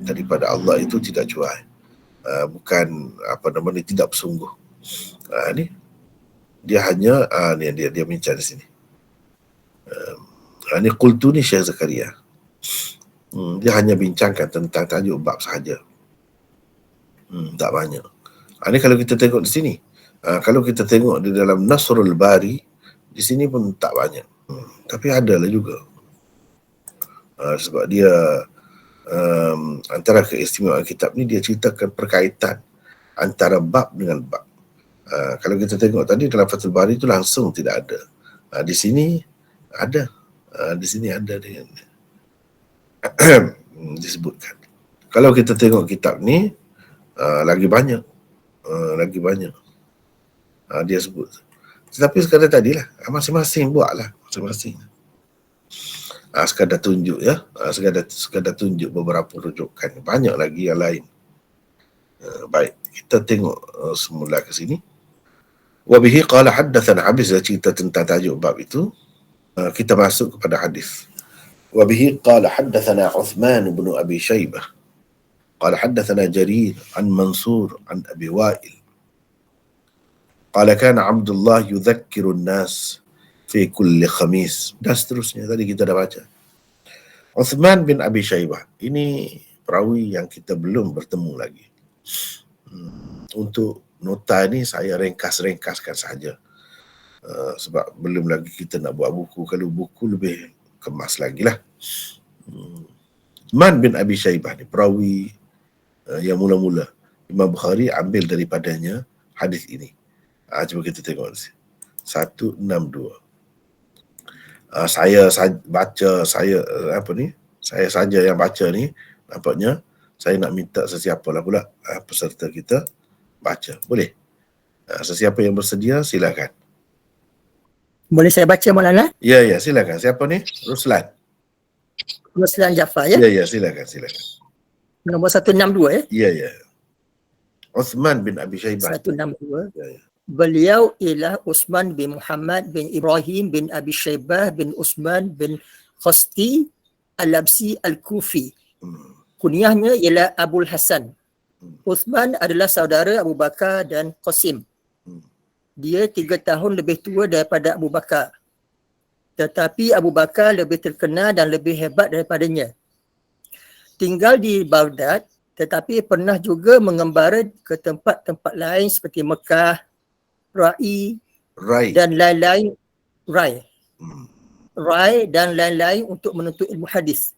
daripada Allah itu tidak cuai, bukan tidak bersungguh. Ni dia hanya dia bincang di sini. Ni qultu ni Syekh Zakaria. Dia hanya bincangkan tentang tajuk bab sahaja. Tak banyak. Ini kalau kita tengok di sini. Kalau kita tengok di dalam Nasrul Bari, di sini pun tak banyak. Tapi adalah juga. Sebab dia antara keistimewaan kitab ni, dia ceritakan perkaitan antara bab dengan bab. Kalau kita tengok tadi dalam Fathul Bari itu langsung tidak ada. Di sini ada. Di sini ada dia disebutkan. Kalau kita tengok kitab ni lagi banyak. Dia sebut. Tetapi sekadar tadilah, masing-masing buatlah, masing-masing. Sekadar tunjuk ya, sekadar tunjuk beberapa rujukan. Banyak lagi yang lain. Baik, kita tengok semula ke sini. Wa bihi qala haddatsana, habis dah cerita tentang tajuk bab itu. Kita masuk kepada hadis. Wa bihi qala haddatsana Uthman bin Abi Shaybah. Qala haddatsana Jarir an Mansur an Abi Wa'il. Qala kana Abdullah yudhakkiru an-nas fi kulli khamis. Dan seterusnya tadi kita dah baca. Uthman bin Abi Shaybah, ini perawi yang kita belum bertemu lagi. Untuk nota ni saya ringkas-ringkaskan saja. Sebab belum lagi kita nak buat buku. Kalau buku lebih kemas lagi lah. Uthman bin Abi Shaybah ni perawi yang mula-mula Imam Bukhari ambil daripadanya hadis ini. Cuba kita tengok ni. 162. Saya baca, saya saja yang baca ni, nampaknya saya nak minta sesiapa lah pula peserta kita baca. Boleh? Sesiapa yang bersedia, silakan. Boleh saya baca, Maulana? Ya, silakan. Siapa ni? Ruslan. Ruslan Jaafar, ya? Ya, silakan. Nombor 162, ya? Ya. Uthman bin Abi Shaybah. 162. Ya. Beliau ialah Uthman bin Muhammad bin Ibrahim bin Abi Shaybah bin Uthman bin Khasti Al-Labsi Al-Kufi. Kunyahnya ialah Abul Hasan. Uthman adalah saudara Abu Bakar dan Qasim. Dia 3 tahun lebih tua daripada Abu Bakar. Tetapi Abu Bakar lebih terkenal dan lebih hebat daripadanya. Tinggal di Baghdad, tetapi pernah juga mengembara ke tempat-tempat lain seperti Mekah, Rai dan lain-lain. Rai dan lain-lain untuk menuntut ilmu hadis.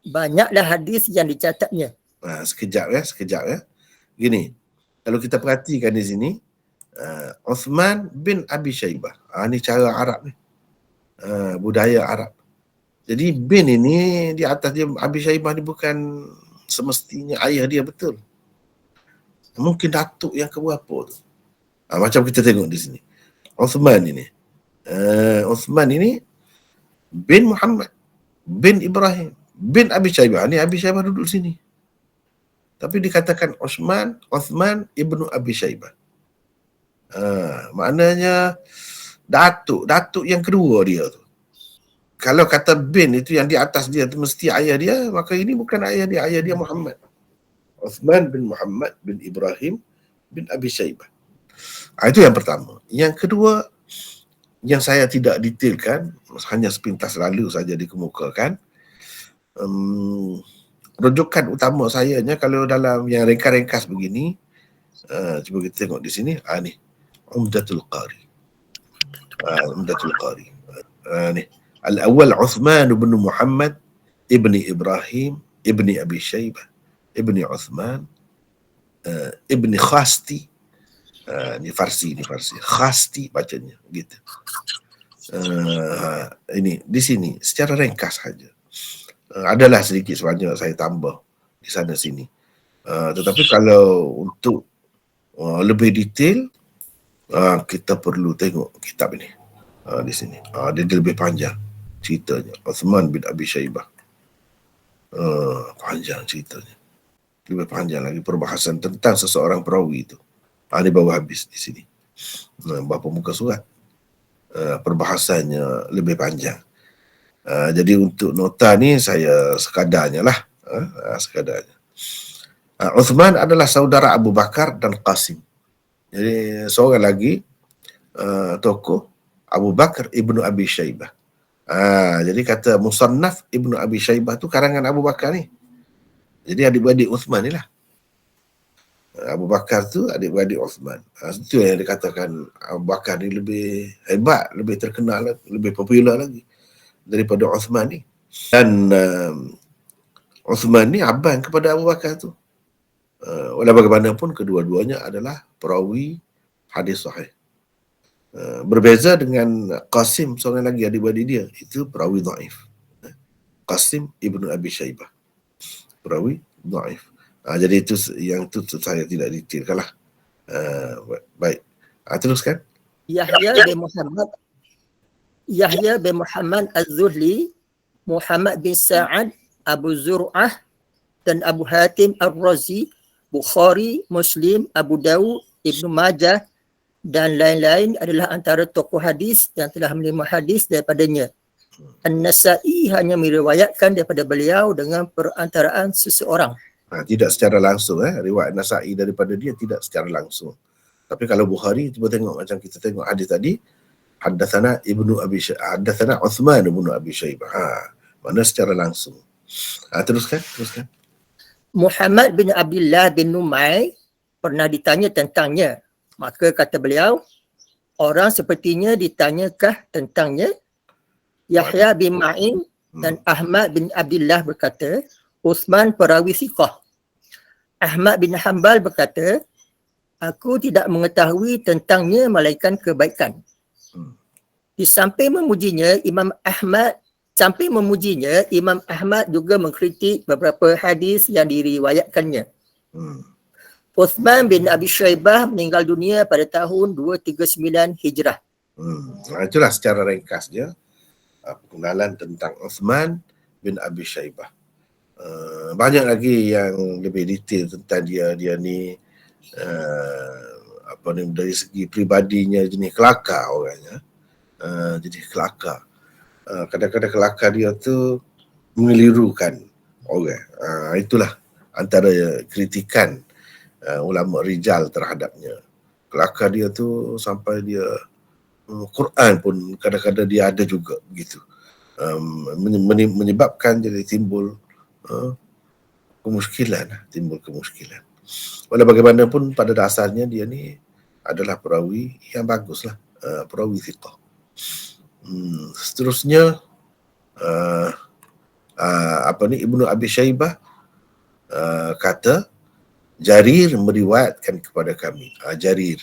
Banyaklah hadis yang dicatatnya. Sekejap ya. Gini, kalau kita perhatikan di sini, Uthman bin Abi Shaybah. Ni cara Arab ni. Budaya Arab. Jadi bin ini di atas dia, Abi Shaybah ni bukan semestinya ayah dia betul. Mungkin datuk yang keberapa tu. Macam kita tengok di sini. Uthman ini bin Muhammad bin Ibrahim bin Abi Shaybah. Ni Abi Shaybah duduk sini. Tapi dikatakan Uthman ibnu Abi Shaybah. Maknanya datuk yang kedua dia tu. Kalau kata bin itu yang di atas dia tu mesti ayah dia, maka ini bukan ayah dia Muhammad. Uthman bin Muhammad bin Ibrahim bin Abi Shaybah. Itu yang pertama. Yang kedua, yang saya tidak detailkan, hanya sepintas lalu saja dikemukakan. Rujukan utama sayanya kalau dalam yang ringkas-ringkas begini, cuba kita tengok di sini, ni Umdatul Qari. Ni Al-awwal Uthman bin Muhammad ibni Ibrahim ibni Abi Shaybah ibni Uthman ibni Khasti. Ni Farsi. Khasti bacanya gitu. Ini di sini secara ringkas saja. Adalah sedikit sebanyak saya tambah di sana sini. Tetapi kalau untuk lebih detail, kita perlu tengok kitab ini. Di sini. Dia lebih panjang ceritanya. Uthman bin Abi Shaybah. Panjang ceritanya. Lebih panjang lagi perbahasan tentang seseorang perawi itu. Ini baru habis di sini. Berapa muka surat. Perbahasannya lebih panjang. Jadi untuk nota ni saya sekadarnya lah. Sekadarnya. Uthman adalah saudara Abu Bakar dan Qasim. Jadi seorang lagi tokoh Abu Bakar ibnu Abi Shaybah. Jadi kata Musannaf ibnu Abi Shaybah tu karangan Abu Bakar ni. Jadi adik-beradik Uthman ni lah. Abu Bakar tu adik-beradik Uthman. Itu yang dikatakan Abu Bakar ni lebih hebat, lebih terkenal, lebih popular lagi daripada Uthman ni. Dan Uthman ni abang kepada Abu Bakar tu. Walau bagaimanapun kedua-duanya adalah perawi hadis sahih. Berbeza dengan Qasim, seorang lagi adik-beradik dia, itu perawi dhaif. Qasim ibnu Abi Shaybah, perawi dhaif. Jadi itu yang tu saya tidak detailkan lah. Baik. Teruskan. Yahya bin Muhammad Az-Zuhli, Muhammad bin Sa'ad, Abu Zur'ah dan Abu Hatim Ar-Razi, Bukhari, Muslim, Abu Dawud, Ibnu Majah dan lain-lain adalah antara tokoh hadis yang telah menerima hadis daripadanya. An-Nasa'i hanya meriwayatkan daripada beliau dengan perantaraan seseorang. Tidak secara langsung. Riwayat Nasa'i daripada dia tidak secara langsung. Tapi kalau Bukhari, cuba tengok macam kita tengok hadis tadi, haddatsana Uthman ibnu Abi Shaybah. Mana secara langsung. Teruskan. Muhammad bin Abdullah bin Numay pernah ditanya tentangnya. Maka kata beliau, orang sepertinya ditanyakah tentangnya? Yahya bin Ma'in dan Ahmad bin Abdullah berkata, Uthman perawi thiqah. Ahmad bin Hanbal berkata, aku tidak mengetahui tentangnya melainkan kebaikan. Di samping memujinya, Imam Ahmad juga mengkritik beberapa hadis yang diriwayatkannya. Uthman bin Abi Shaybah meninggal dunia pada tahun 239 Hijrah. Itulah secara ringkas dia pengenalan tentang Uthman bin Abi Shaybah. Banyak lagi yang lebih detail tentang dia ni dari segi pribadinya jenis kelakar orangnya. Jadi kelakar. Kadang-kadang kelakar dia tu mengelirukan orang. Itulah antara kritikan ulama rijal terhadapnya. Kelakar dia tu sampai dia Quran pun kadang-kadang dia ada juga begitu. Menyebabkan jadi timbul kemuskilan. Walau bagaimanapun pada dasarnya dia ni adalah perawi yang baguslah, perawi thiqah. Seterusnya Ibnu Abi Shaybah kata Jarir meriwayatkan kepada kami. Jarir.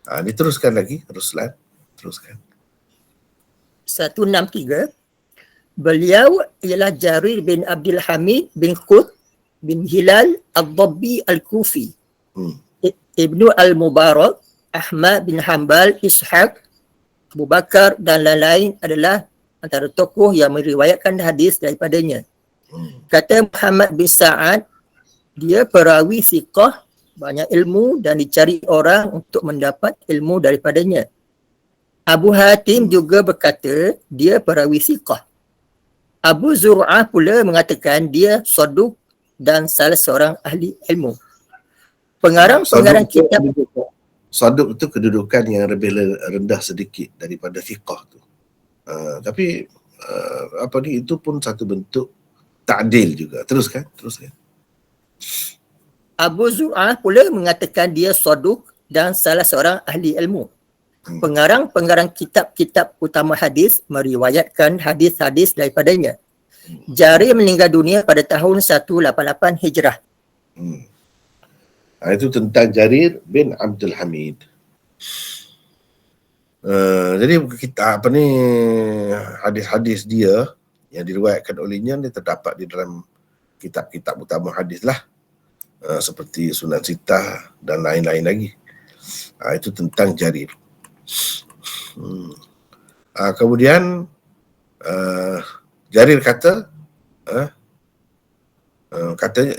Diteruskan lagi, Ruslan. Teruskan. 163. Beliau ialah Jarir bin Abdul Hamid bin Qut bin Hilal Al-Dabbi Al-Kufi. Ibnu Al-Mubarak, Ahmad bin Hanbal, Ishaq, Abu Bakar dan lain-lain adalah antara tokoh yang meriwayatkan hadis daripadanya. Kata Muhammad bin Sa'ad, dia perawi thiqah, banyak ilmu dan dicari orang untuk mendapat ilmu daripadanya. Abu Hatim juga berkata dia perawi thiqah. Abu Zur'ah pula mengatakan dia saduq dan salah seorang ahli ilmu. Pengarang-pengarang kitab saduq itu kedudukan yang lebih rendah sedikit daripada thiqah tu. Tapi itu pun satu bentuk ta'dil juga. Teruskan. Abu Zur'ah pula mengatakan dia saduq dan salah seorang ahli ilmu. Pengarang-pengarang kitab-kitab utama hadis meriwayatkan hadis-hadis daripadanya. Jarir meninggal dunia pada tahun 188 Hijrah. Itu tentang Jarir bin Abdul Hamid. Jadi kita hadis-hadis dia yang diriwayatkan olehnya ni terdapat di dalam kitab-kitab utama hadis lah, seperti Sunan Sittah dan lain-lain lagi. Itu tentang Jarir. Kemudian Jarir kata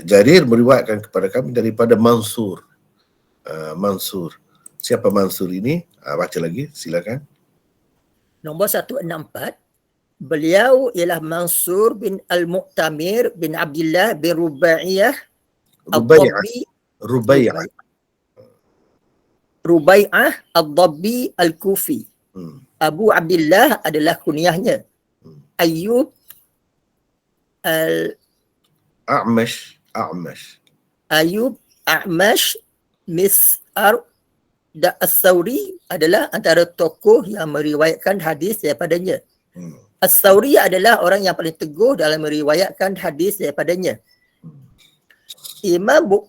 Jarir meriwayatkan kepada kami daripada Mansur. Mansur. Siapa Mansur ini? Baca lagi, silakan. Nombor 164. Beliau ialah Mansur bin Al-Mu'tamir bin Abdullah bin Rubaiyah Rubai'ah Al-Dabbi Al-Kufi. Abu Abdullah adalah kunyahnya. Ayyub Ayyub A'mash Mis'ar dan As-Sawri adalah antara tokoh yang meriwayatkan hadis daripadanya. As-Sawri adalah orang yang paling teguh dalam meriwayatkan hadis daripadanya. Imam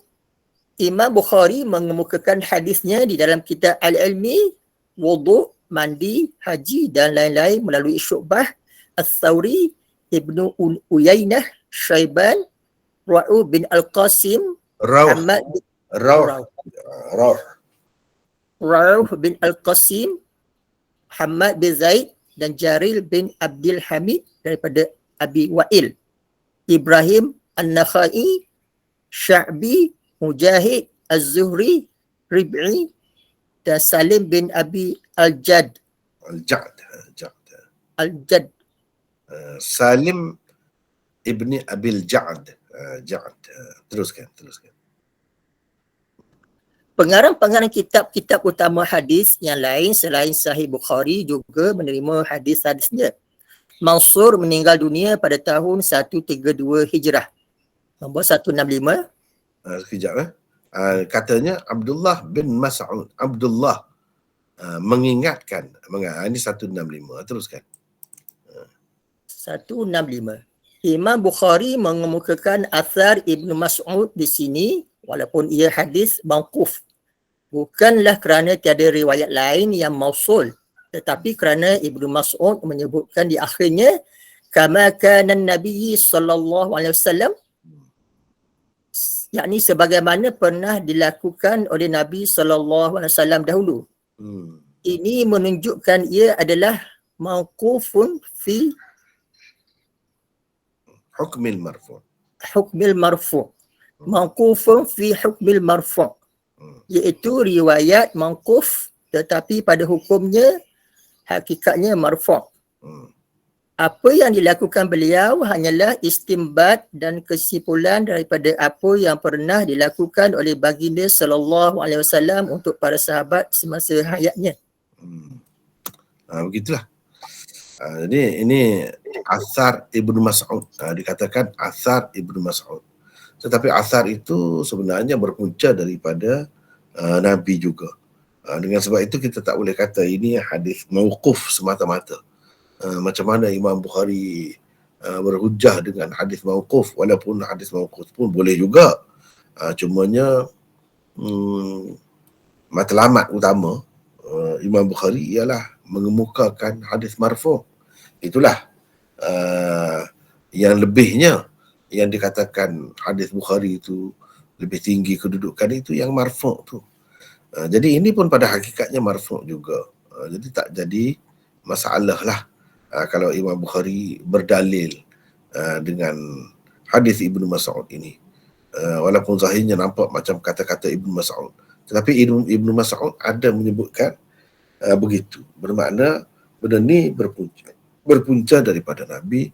Bukhari mengemukakan hadisnya di dalam kitab Al-Ilmi, Wudu, Mandi, Haji dan lain-lain melalui Syu'bah, As-Sawri, Ibnu Uyainah, Syaiban, Ra'u bin Al-Qasim, Ahmad bin Ra'u bin Al-Qasim, Hamad bin Zaid dan Jarir bin Abdul Hamid daripada Abi Wa'il, Ibrahim An-Nakhai, Sya'bi, Mujahid, Az-Zuhri, Rib'i dan Salim bin Abi Al-Jad. Salim ibni Abil Ja'ad. Teruskan. Pengarang-pengarang kitab-kitab utama hadis yang lain selain Sahih Bukhari juga menerima hadis-hadisnya. Mansur meninggal dunia pada tahun 132 Hijrah. Nombor 165. Sekejap. Katanya Abdullah bin Mas'ud. Abdullah mengingatkan. Ini 165. Teruskan. 165. Imam Bukhari mengemukakan athar Ibnu Mas'ud di sini walaupun ia hadis mauquf. Bukanlah kerana tiada riwayat lain yang mausul, tetapi kerana Ibnu Mas'ud menyebutkan di akhirnya kama kana Nabi sallallahu alaihi wasallam, yakni sebagaimana pernah dilakukan oleh Nabi sallallahu alaihi wasallam dahulu. Ini menunjukkan ia adalah mauqufun fi hukmil marfu'. hukmil marfu'. Mauqufun fi hukmil marfu'. Iaitu riwayat mauquf tetapi pada hukumnya hakikatnya marfu'. Apa yang dilakukan beliau hanyalah istimbat dan kesimpulan daripada apa yang pernah dilakukan oleh baginda sallallahu alaihi wasallam untuk para sahabat semasa hayatnya. Begitulah. Jadi ini asar Ibnu Mas'ud. Dikatakan asar Ibnu Mas'ud. Tetapi asar itu sebenarnya berpunca daripada Nabi juga. Dengan sebab itu kita tak boleh kata ini hadis mauquf semata-mata. Macam mana Imam Bukhari berhujah dengan hadis mauquf, walaupun hadis mauquf pun boleh juga. Cumanya matlamat utama Imam Bukhari ialah mengemukakan hadis marfu'. Itulah yang lebihnya yang dikatakan hadis Bukhari itu lebih tinggi kedudukan itu yang marfu' tu. Jadi ini pun pada hakikatnya marfu' juga. Jadi tak jadi masalah lah kalau Imam Bukhari berdalil dengan hadis Ibnu Mas'ud ini. Walaupun zahirnya nampak macam kata-kata Ibnu Mas'ud. Tetapi Ibnu Mas'ud ada menyebutkan begitu. Bermakna benda ni berpunca daripada Nabi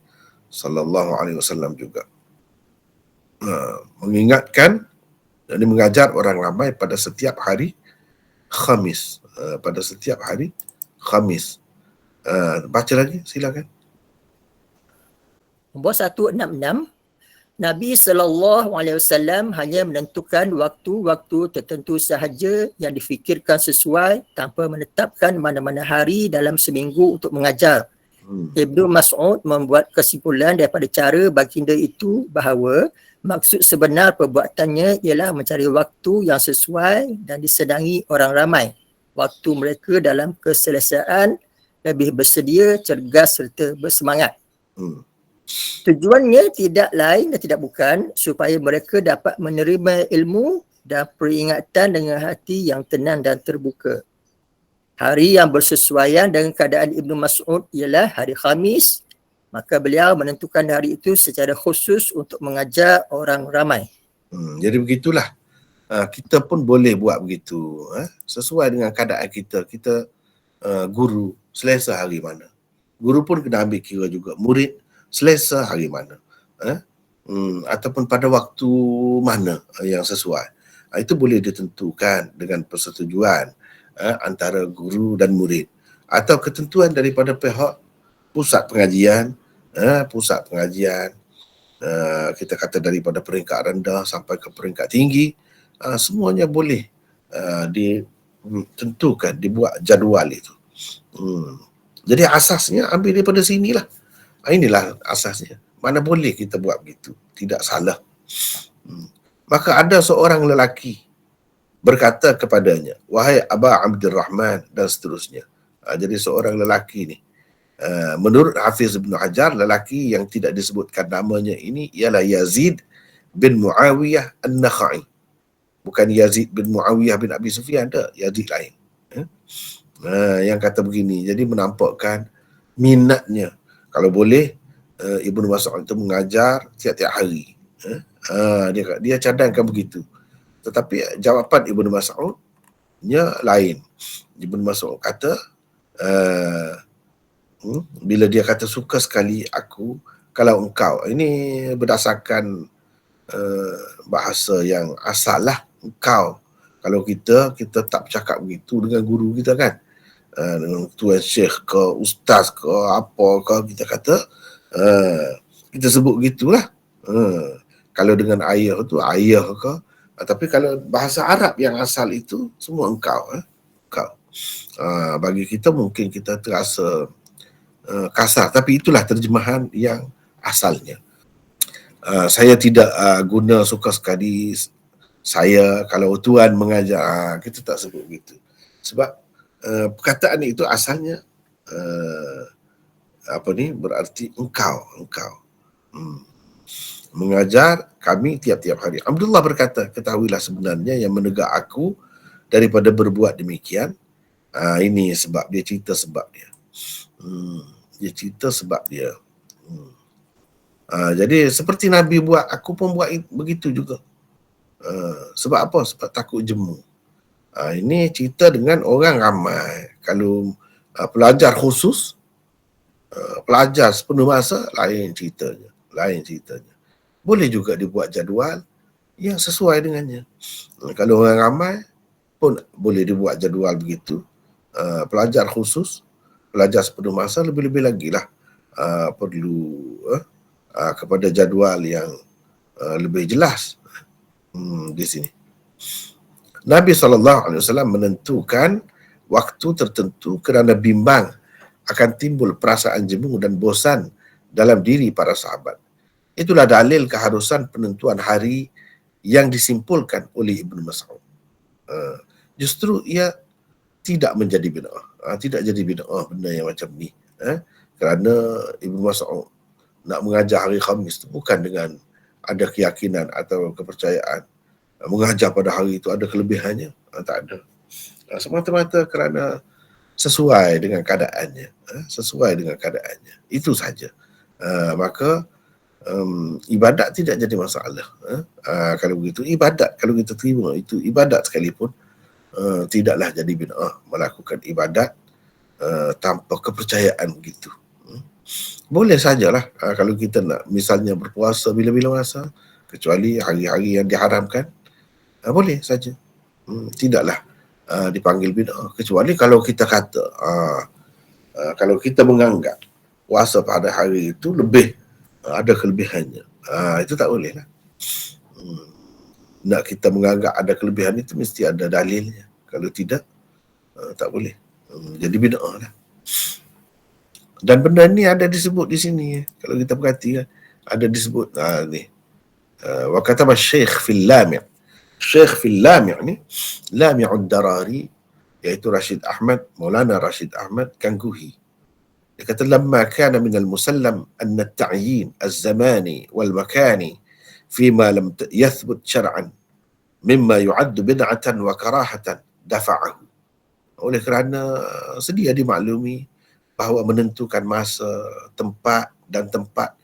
sallallahu alaihi wasallam juga. Mengingatkan dan mengajar orang ramai pada setiap hari Khamis. Pada setiap hari Khamis. Baca lagi, silakan. Nombor 166. Nabi SAW hanya menentukan waktu-waktu tertentu sahaja yang difikirkan sesuai tanpa menetapkan mana-mana hari dalam seminggu untuk mengajar. Ibnu Mas'ud membuat kesimpulan daripada cara baginda itu bahawa maksud sebenar perbuatannya ialah mencari waktu yang sesuai dan disenangi orang ramai. Waktu mereka dalam keselesaan, lebih bersedia, cergas serta bersemangat. Tujuannya tidak lain dan tidak bukan supaya mereka dapat menerima ilmu dan peringatan dengan hati yang tenang dan terbuka. Hari yang bersesuaian dengan keadaan Ibnu Mas'ud ialah hari Khamis, maka beliau menentukan hari itu secara khusus untuk mengajar orang ramai. Jadi begitulah. Kita pun boleh buat begitu. Sesuai dengan keadaan kita. Kita guru, selesa hari mana. Guru pun kena ambil kira juga. Murid, selesa hari mana. Ataupun pada waktu mana yang sesuai. Itu boleh ditentukan dengan persetujuan antara guru dan murid. Atau ketentuan daripada pihak pusat pengajian. Kita kata daripada peringkat rendah sampai ke peringkat tinggi. Semuanya boleh ditentukan, dibuat jadual itu. Jadi asasnya ambil daripada sinilah. Inilah asasnya. Mana boleh kita buat begitu. Tidak salah. Maka ada seorang lelaki berkata kepadanya, wahai Aba Abdurrahman, dan seterusnya. Jadi seorang lelaki ni, menurut Hafiz Ibn Hajar, lelaki yang tidak disebutkan namanya ini ialah Yazid bin Muawiyah An-Nakhai. Bukan Yazid bin Muawiyah bin Abi Sufyan, ada Yazid lain. Yang kata begini, jadi menampakkan minatnya. Kalau boleh, Ibnu Mas'ud itu mengajar tiap-tiap hari. Dia cadangkan begitu. Tetapi jawapan Ibnu Mas'udnya lain. Ibnu Mas'ud kata, bila dia kata suka sekali aku kalau engkau, ini berdasarkan bahasa yang asal lah, engkau. Kalau kita tak bercakap begitu dengan guru kita kan, dengan tuan syekh ke ustaz ke apa ke, kita kata kita sebut gitulah. Kalau dengan ayah tu ayah ke, Tapi kalau bahasa Arab yang asal itu semua engkau. Engkau. Bagi kita mungkin kita terasa kasar, tapi itulah terjemahan yang asalnya. Saya tidak guna suka sekali saya kalau tuan mengajar, kita tak sebut gitu. Sebab perkataan itu asalnya berarti engkau. Mengajar kami tiap-tiap hari. Abdullah berkata, ketahuilah sebenarnya yang menegak aku daripada berbuat demikian. Ini sebab dia, cerita sebab dia. Dia cerita sebab dia. Jadi seperti Nabi buat, aku pun buat begitu juga. Sebab apa? Sebab takut jemu. Ini cerita dengan orang ramai. Kalau pelajar khusus, pelajar sepenuh masa, lain ceritanya. Boleh juga dibuat jadual yang sesuai dengannya. Kalau orang ramai pun boleh dibuat jadual begitu. Pelajar khusus, pelajar sepenuh masa, lebih-lebih lagi lah perlu kepada jadual yang lebih jelas di sini. Nabi SAW menentukan waktu tertentu kerana bimbang akan timbul perasaan jemu dan bosan dalam diri para sahabat. Itulah dalil keharusan penentuan hari yang disimpulkan oleh Ibnu Mas'ud. Justru ia tidak menjadi bid'ah. Tidak jadi bid'ah benda yang macam ni. Kerana Ibnu Mas'ud nak mengajar hari Khamis tu bukan dengan ada keyakinan atau kepercayaan. Mengajar pada hari itu ada kelebihannya. Tak ada. Semata-mata kerana sesuai dengan keadaannya. Itu saja. Maka ibadat tidak jadi masalah. Kalau begitu, ibadat, kalau kita terima itu ibadat sekalipun, tidaklah jadi bid'ah melakukan ibadat tanpa kepercayaan begitu. Boleh sajalah kalau kita nak misalnya berpuasa bila-bila masa, kecuali hari-hari yang diharamkan, boleh saja. Tidaklah dipanggil bid'ah, kecuali kalau kita kata kalau kita menganggap puasa pada hari itu lebih ada kelebihannya, itu tak boleh lah. Nak kita menganggap ada kelebihan itu mesti ada dalilnya. Kalau tidak, tak boleh. Jadi bid'ah lah. Dan benda ni ada disebut di sini. Kalau kita perhatikan, ada disebut ni. Wa kataba Syekh fil Lami'. Syekh fil Lami' ni, Lami'ud Darari, iaitu Rashid Ahmad, Maulana Rashid Ahmad Kankuhi. Dia kata, lamma kana min al-musallam anna at-ta'yin az-zamani wal-makani fima lam yathbut syar'an mimma yu'addu bid'atan wa karahatan dafa'ahu. Oleh kerana sedia dimaklumi bahawa menentukan masa, tempat dan tempat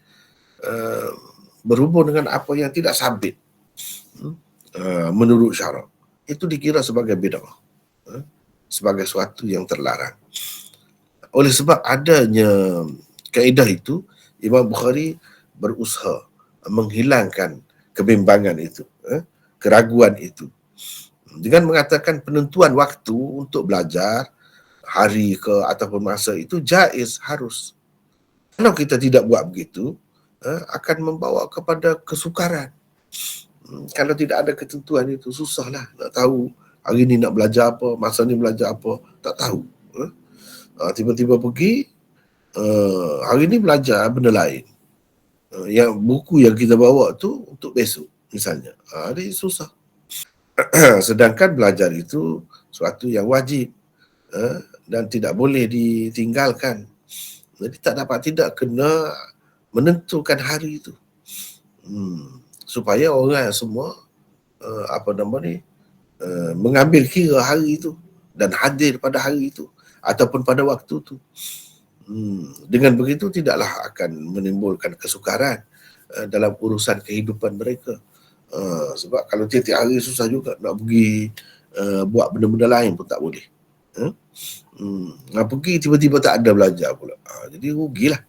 berhubung dengan apa yang tidak sabit menurut syarak, itu dikira sebagai bid'ah, sebagai suatu yang terlarang. Oleh sebab adanya kaedah itu, Imam Bukhari berusaha menghilangkan kebimbangan itu, keraguan itu, dengan mengatakan penentuan waktu untuk belajar, hari ke ataupun masa itu jaiz, harus. Kalau kita tidak buat begitu, akan membawa kepada kesukaran. Kalau tidak ada ketentuan itu, susahlah nak tahu hari ni nak belajar apa, masa ni belajar apa, tak tahu. Tiba-tiba pergi, hari ni belajar benda lain. Yang buku yang kita bawa tu untuk besok misalnya. Jadi susah. Sedangkan belajar itu suatu yang wajib dan tidak boleh ditinggalkan. Jadi tak dapat tidak kena menentukan hari itu. Supaya orang semua mengambil kira hari itu dan hadir pada hari itu ataupun pada waktu itu. Dengan begitu tidaklah akan menimbulkan kesukaran dalam urusan kehidupan mereka. Sebab kalau tiap-tiap hari susah juga nak pergi buat benda-benda lain pun tak boleh. Nak pergi tiba-tiba tak ada belajar pula. Jadi rugilah.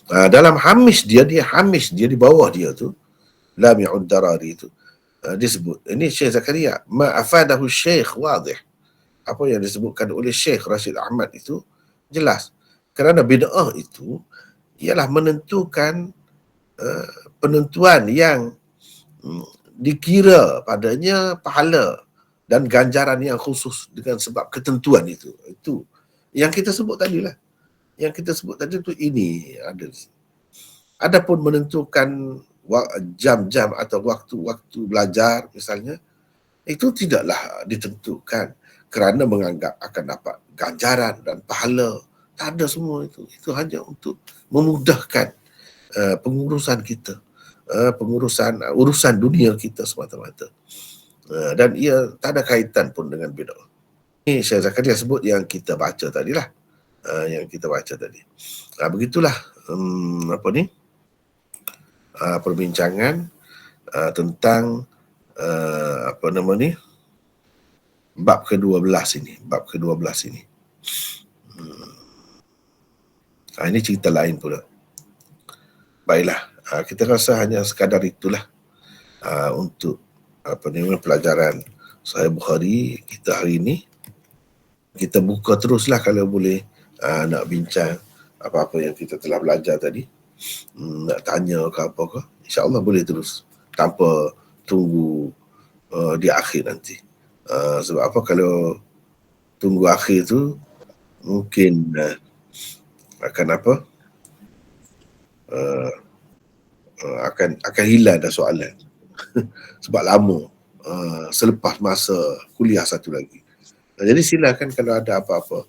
Dalam hamish dia di bawah dia tu, Lami'ud Darari tu, disebut, ini Syekh Zakaria, ma afadahu Syekh wadih. Apa yang disebutkan oleh Syekh Rashid Ahmad itu jelas. Kerana bid'ah itu ialah menentukan penentuan yang dikira padanya pahala dan ganjaran yang khusus dengan sebab ketentuan itu. Itu yang kita sebut tadi lah. Yang kita sebut tadi tu ini ada. Adapun menentukan jam-jam atau waktu-waktu belajar misalnya, itu tidaklah ditentukan kerana menganggap akan dapat ganjaran dan pahala. Tak ada semua itu. Itu hanya untuk memudahkan pengurusan kita, urusan dunia kita semata-mata. Dan ia tak ada kaitan pun dengan bid'ah. Ini Syekh Zakaria sebut yang kita baca tadi lah. Begitulah perbincangan tentang bab ke-12 ini. Ini cerita lain pula. Baiklah, kita rasa hanya sekadar itulah untuk pelajaran Sahih Bukhari kita hari ini. Kita buka teruslah kalau boleh nak bincang apa-apa yang kita telah belajar tadi. Nak tanya ke apa ke, insya-Allah boleh terus tanpa tunggu di akhir nanti. Sebab apa, kalau tunggu akhir tu mungkin akan akan hilang dah soalan. Sebab lama selepas masa kuliah satu lagi. Jadi silakan kalau ada apa-apa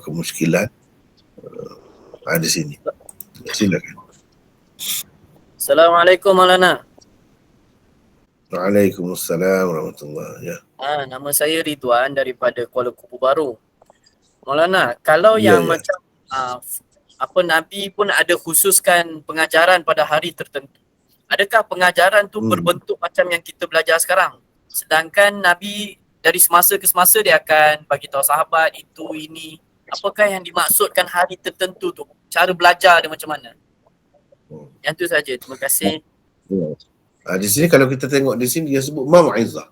kemusykilan di sini. Silakan. Assalamualaikum Maulana. Waalaikumsalam warahmatullahi. Nama saya Ridwan daripada Kuala Lumpur Baru. Maulana, kalau yang macam Nabi pun ada khususkan pengajaran pada hari tertentu. Adakah pengajaran tu berbentuk macam yang kita belajar sekarang? Sedangkan Nabi dari semasa ke semasa dia akan bagi tahu sahabat itu ini. Apakah yang dimaksudkan hari tertentu tu? Cara belajar dia macam mana? Yang tu saja. Terima kasih. Di sini kalau kita tengok di sini dia sebut mau'izah.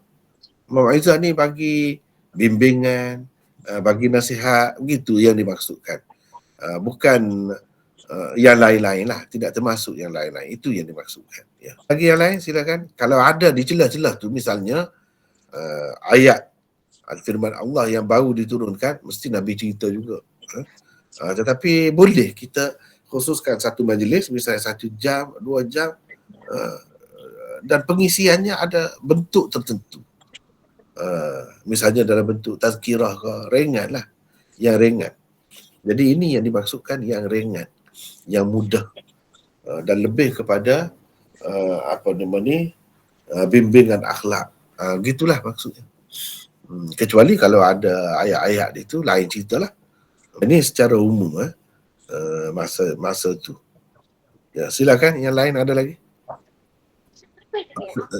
Mau'izah ni bagi bimbingan, bagi nasihat, begitu yang dimaksudkan. Bukan yang lain-lain lah, tidak termasuk yang lain-lain. Itu yang dimaksudkan. Ya. Bagi yang lain silakan. Kalau ada di celah-celah tu misalnya ayat firman Allah yang baru diturunkan, mesti Nabi cerita juga. Tetapi boleh kita khususkan satu majlis, misalnya 1 jam, 2 jam, dan pengisiannya ada bentuk tertentu. Misalnya dalam bentuk tazkirah ke, ringan lah. Yang ringan. Jadi ini yang dimaksudkan yang ringan, yang mudah, dan lebih kepada bimbingan akhlak. Gitulah maksudnya. Kecuali kalau ada ayat-ayat itu lain ceritalah. Ini secara umum masa tu. Ya, silakan yang lain ada lagi.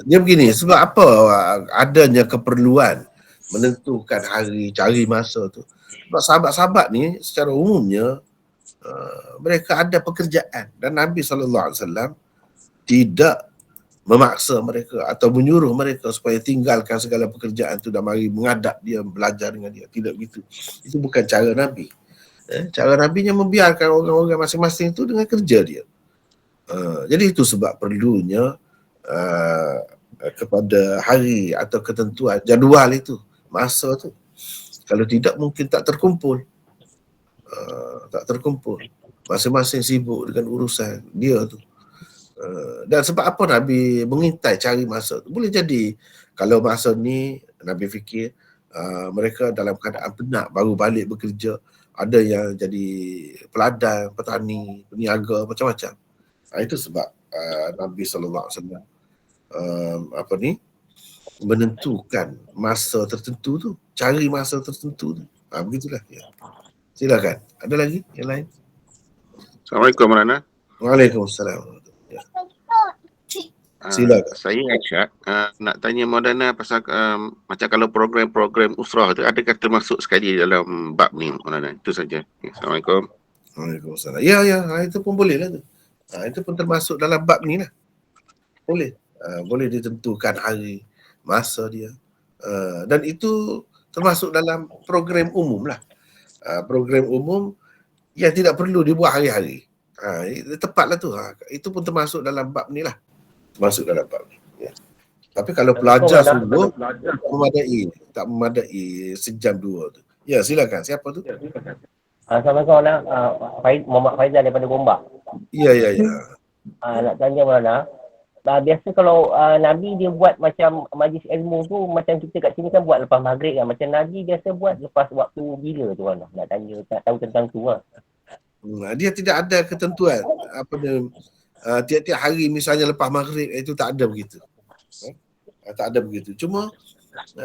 Dia begini, sebab apa adanya keperluan menentukan hari, cari masa tu? Sebab sahabat-sahabat ni secara umumnya mereka ada pekerjaan dan Nabi SAW tidak memaksa mereka atau menyuruh mereka supaya tinggalkan segala pekerjaan tu dan mari menghadap dia, belajar dengan dia. Tidak begitu. Itu bukan cara Nabi. Cara Nabi yang membiarkan orang-orang masing-masing itu dengan kerja dia. Jadi itu sebab perlunya kepada hari atau ketentuan jadual itu, masa tu. Kalau tidak mungkin tak terkumpul. Masing-masing sibuk dengan urusan dia tu. Dan sebab apa Nabi mengintai cari masa tu? Boleh jadi kalau masa ni Nabi fikir mereka dalam keadaan penat baru balik bekerja, ada yang jadi peladang, petani, peniaga, macam-macam. Itu sebab Nabi SAW menentukan masa tertentu tu, cari masa tertentu tu. Begitulah. Ya. Silakan. Ada lagi yang lain? Assalamualaikum Maulana. Waalaikumsalam. Ya. Silakan. Saya Aisyah nak tanya Maulana pasal macam kalau program-program usrah tu adakah termasuk sekali dalam bab ni Maulana? Itu saja. Assalamualaikum. Waalaikumsalam. Ya, itu pun boleh lah tu. Itu pun termasuk dalam bab ni lah. Boleh. Boleh ditentukan hari, masa dia. Dan itu termasuk dalam program umum lah. Program umum yang tidak perlu dibuat hari-hari. Tepatlah tu. Itu pun termasuk dalam bab ni lah. Termasuk dalam bab ni. Ya. Tapi kalau pelajar sungguh tak memadai sejam dua tu. Ya, silakan. Siapa tu? Assalamualaikum Maulana. Muhammad Faizal daripada Gombak. Ya. Nak tanya Maulana. Biasa kalau Nabi dia buat macam majlis ilmu tu, macam kita kat sini kan buat lepas maghrib kan. Macam Nabi biasa buat lepas waktu bila tu Maulana? Nak tanya, nak tahu tentang tu lah. Dia tidak ada ketentuan. Tiap-tiap hari misalnya lepas maghrib itu tak ada begitu. Tak ada begitu. Cuma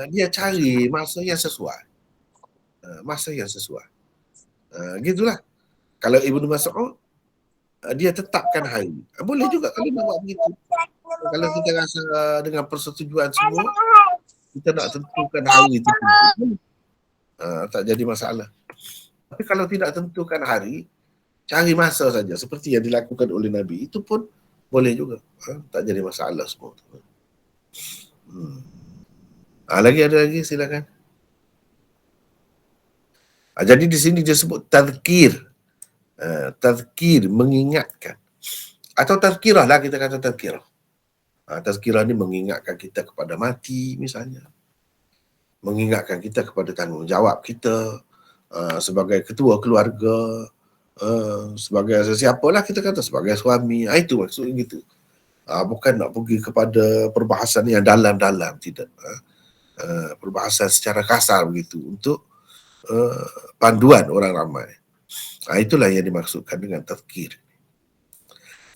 dia cari masa yang sesuai. Gitulah. Kalau Ibnu Mas'ud dia tetapkan hari. Boleh juga kalau nak buat begitu. Kalau kita rasa dengan persetujuan semua, kita nak tentukan hari itu. Tak jadi masalah. Tapi kalau tidak tentukan hari, cari masa saja seperti yang dilakukan oleh Nabi, itu pun boleh juga. Tak jadi masalah semua. Ada lagi silakan. Jadi di sini dia sebut tazkir. Tazkir, mengingatkan. Atau tazkirah lah, kita kata tazkirah. Tazkirah ni mengingatkan kita kepada mati misalnya. Mengingatkan kita kepada tanggungjawab kita sebagai ketua keluarga, sebagai sesiapalah kita kata, sebagai suami. Itu maksudnya gitu. Bukan nak pergi kepada perbahasan yang dalam-dalam, tidak. Perbahasan secara kasar begitu untuk panduan orang ramai. Itulah yang dimaksudkan dengan tazkir.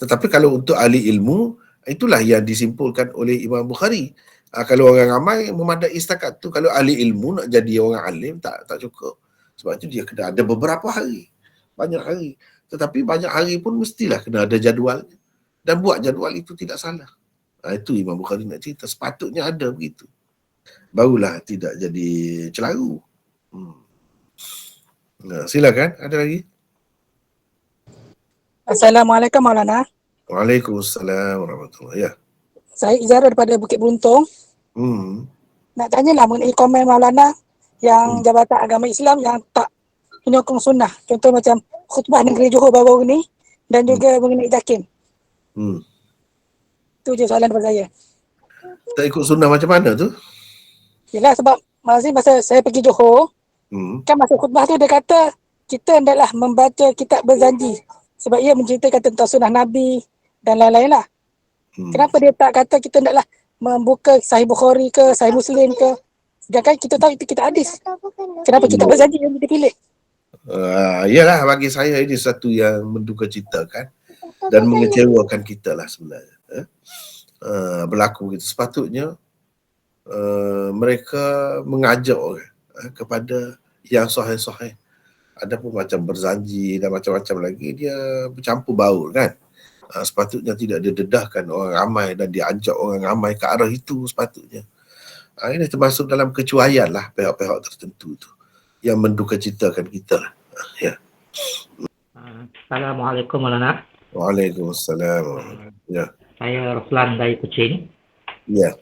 Tetapi kalau untuk ahli ilmu, itulah yang disimpulkan oleh Imam Bukhari. Kalau orang ramai memadai setakat tu. Kalau ahli ilmu nak jadi orang alim, tak cukup. Sebab itu dia kena ada beberapa hari, banyak hari. Tetapi banyak hari pun mestilah kena ada jadual. Dan buat jadual itu tidak salah. Itu Imam Bukhari nak cerita. Sepatutnya ada begitu. Barulah tidak jadi celaru. Silakan, ada lagi? Assalamualaikum Maulana. Waalaikumsalam warahmatullahi. Ya. Saya Izara daripada Bukit Beruntung. Nak tanyalah mengenai komen Maulana yang Jabatan Agama Islam yang tak menyokong sunnah. Contoh macam khutbah negeri Johor baru-baru ni dan juga mengenai JAKIM. Itu je soalan daripada saya. Tak ikut sunnah macam mana tu? Yelah sebab masa saya pergi Johor, kan masa khutbah tu dia kata kita hendaklah membaca kitab berjanji sebab ia menceritakan tentang sunnah Nabi dan lain-lain lah. Kenapa dia tak kata kita hendaklah membuka Sahih Bukhari ke Sahih Muslim ke, sedangkan kita tahu itu kitab hadis. Kenapa kitab berjanji yang dipilih? Yalah, bagi saya ini satu yang menduka citakan dan mengecewakan kita lah sebenarnya. Berlaku begitu. Sepatutnya mereka mengajak orang kepada yang sahih-sahih. Adapun macam berjanji dan macam-macam lagi, dia bercampur baur kan. Sepatutnya tidak didedahkan orang ramai dan diajak orang ramai ke arah itu sepatutnya. Ini termasuk dalam kecuaian lah pihak-pihak tertentu tu yang menduka citakan kita lah. Ya. Assalamualaikum Maulana. Waalaikumsalam. Ya. Saya Roslan dari Kuching. Ya.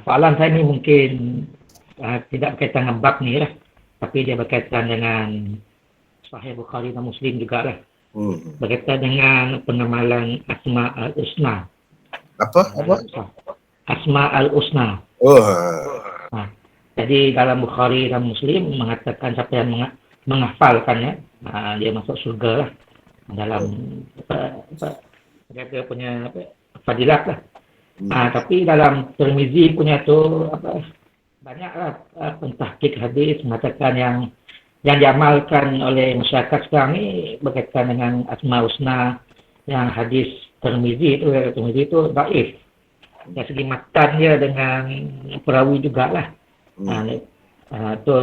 Soalan saya ni mungkin tidak berkaitan dengan bab ni lah, tapi dia berkaitan dengan Sahih Bukhari dan Muslim jugalah. Berkaitan dengan pengamalan Asma al-Husna. Apa? Asma al-Husna. Jadi dalam Bukhari dan Muslim mengatakan siapa yang menghafalkannya, dia masuk surga lah. Dalam dia punya fadilat lah. Tapi dalam Tirmizi punya tu banyaklah pentahqiq hadis mengatakan yang diamalkan oleh masyarakat sekarang ni berkaitan dengan Asma Husna, yang hadis Tirmizi itu dhaif. Dari segi matan dia dengan perawi jugalah. Tu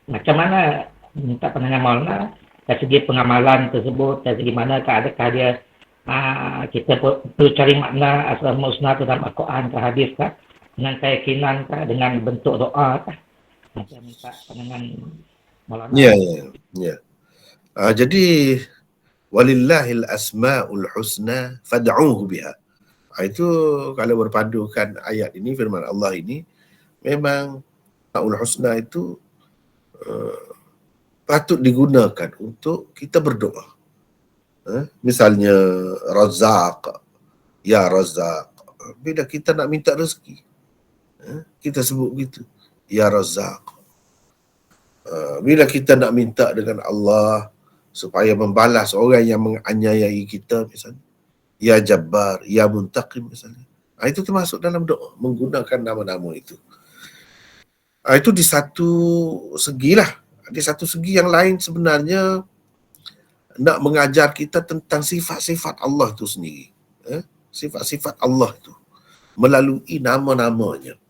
macam mana minta pandangan Maulana dari segi pengamalan tersebut, dari segi mana adakah dia kita perlu cari makna Asma Husna tu dalam Al-Quran ke hadis ke, dengan keyakinan ke, dengan bentuk doa ke. Macam minta pandangan Maulana. Ya. Jadi walillahil asmaul husna fad'uhu biha. Itu kalau berpadukan ayat ini, firman Allah ini, memang asmaul husna itu patut digunakan untuk kita berdoa. Misalnya Razzaq, ya Razzaq, Bila kita nak minta rezeki, kita sebut begitu, Ya Razzaq. Bila kita nak minta dengan Allah supaya membalas orang yang menganiayai kita misalnya, Ya Jabbar, Ya Muntaqim misalnya, itu termasuk dalam doa menggunakan nama-nama itu. Itu di satu segi lah. Di satu segi yang lain sebenarnya nak mengajar kita tentang sifat-sifat Allah itu sendiri. Sifat-sifat Allah itu melalui nama-namanya.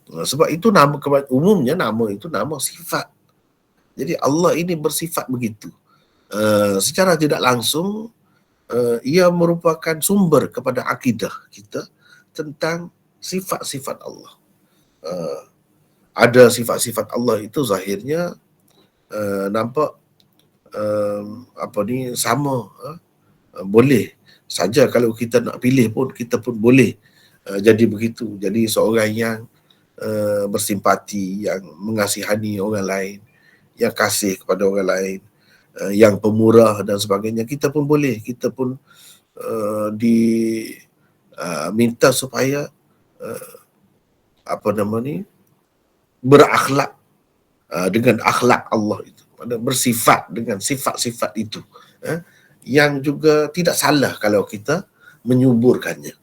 Sebab itu nama, umumnya nama itu nama sifat. Jadi Allah ini bersifat begitu. Secara tidak langsung ia merupakan sumber kepada akidah kita tentang sifat-sifat Allah. Ada sifat-sifat Allah itu zahirnya nampak sama, boleh saja kalau kita nak pilih pun kita pun boleh jadi begitu. Jadi seorang yang bersimpati, yang mengasihani orang lain, yang kasih kepada orang lain, yang pemurah dan sebagainya, kita pun boleh, kita pun diminta supaya berakhlak dengan akhlak Allah itu, bersifat dengan sifat-sifat itu, yang juga tidak salah kalau kita menyuburkannya.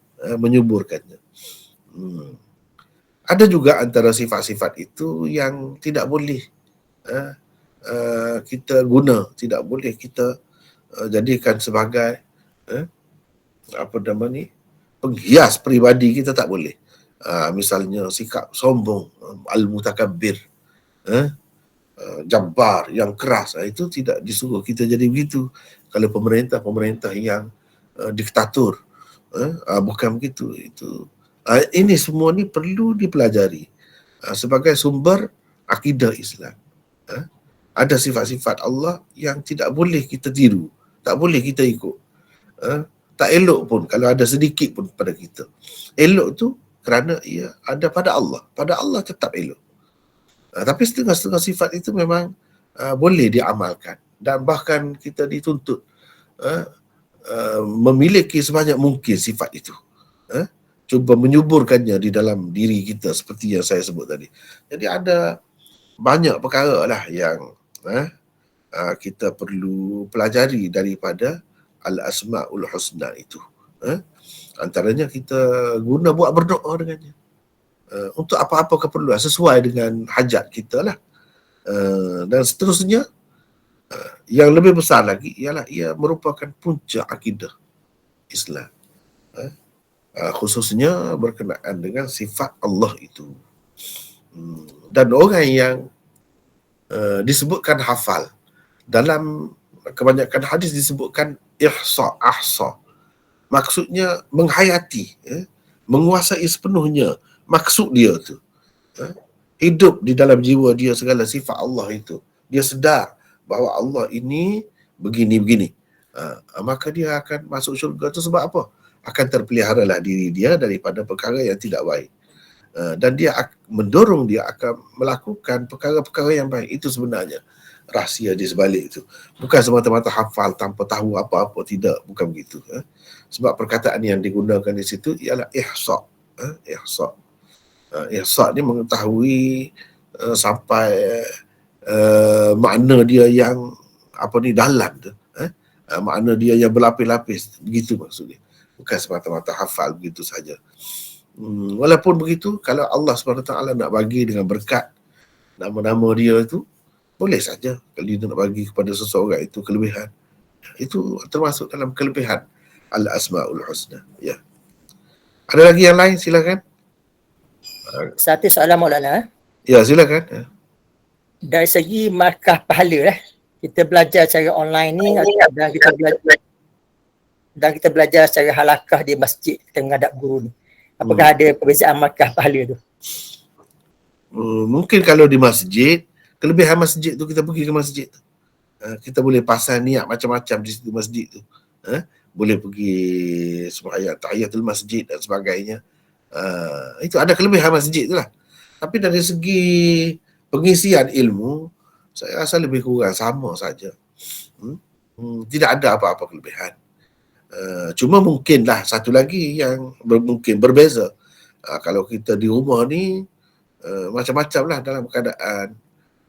Ada juga antara sifat-sifat itu yang tidak boleh kita guna, tidak boleh kita jadikan sebagai penghias peribadi kita, tak boleh. Misalnya sikap sombong, al-mutakabbir, jabbar, yang keras, itu tidak disuruh kita jadi begitu. Kalau pemerintah yang diktator, bukan begitu. Itu ini semua ni perlu dipelajari sebagai sumber akidah Islam. Ada sifat-sifat Allah yang tidak boleh kita tiru, tak boleh kita ikut. Tak elok pun kalau ada sedikit pun pada kita. Elok tu kerana ia ada pada Allah. Pada Allah tetap elok. Tapi setengah-setengah sifat itu memang boleh diamalkan, dan bahkan kita dituntut memiliki sebanyak mungkin sifat itu. Cuba menyuburkannya di dalam diri kita seperti yang saya sebut tadi. Jadi ada banyak perkara lah yang kita perlu pelajari daripada Al-Asma'ul Husna itu. Antaranya kita guna buat berdoa dengannya. Untuk apa-apa keperluan sesuai dengan hajat kita lah. Dan seterusnya, yang lebih besar lagi ialah ia merupakan punca akidah Islam. Khususnya berkenaan dengan sifat Allah itu. Dan orang yang disebutkan hafal, dalam kebanyakan hadis disebutkan ahsa. Maksudnya menghayati, menguasai sepenuhnya maksud dia tu. Hidup di dalam jiwa dia segala sifat Allah itu. Dia sedar bahawa Allah ini begini-begini. Maka dia akan masuk syurga tu sebab apa? Akan terpeliharalah diri dia daripada perkara yang tidak baik. Dan dia mendorong dia akan melakukan perkara-perkara yang baik. Itu sebenarnya rahsia di sebalik itu. Bukan semata-mata hafal tanpa tahu apa-apa, tidak, bukan begitu. Sebab perkataan yang digunakan di situ ialah ihsa. Ihsa ni mengetahui sampai makna dia yang dalam tu. Makna dia yang berlapis-lapis, begitu maksudnya. Bukan semata-mata hafal begitu saja. Walaupun begitu, kalau Allah SWT nak bagi dengan berkat nama-nama dia itu, boleh saja kalau dia nak bagi kepada seseorang itu kelebihan. Itu termasuk dalam kelebihan Al-Asma'ul Husna. Ya. Ada lagi yang lain? Silakan. Satu soalan Maulana. Ya, silakan. Dari segi markah pahala kita belajar secara online ni, dan kita belajar secara halakah di masjid, kita menghadap guru ni. Apakah ada perbezaan markah pahala tu? Mungkin kalau di masjid, kelebihan masjid tu, kita pergi ke masjid tu, kita boleh pasang niat macam-macam di situ masjid tu. Boleh pergi sembahyang tahiyatul masjid dan sebagainya. Itu ada kelebihan masjid tu lah. Tapi dari segi pengisian ilmu, saya rasa lebih kurang sama saja. Tidak ada apa-apa kelebihan. Cuma mungkinlah satu lagi yang mungkin berbeza. Kalau kita di rumah ni macam-macam lah dalam keadaan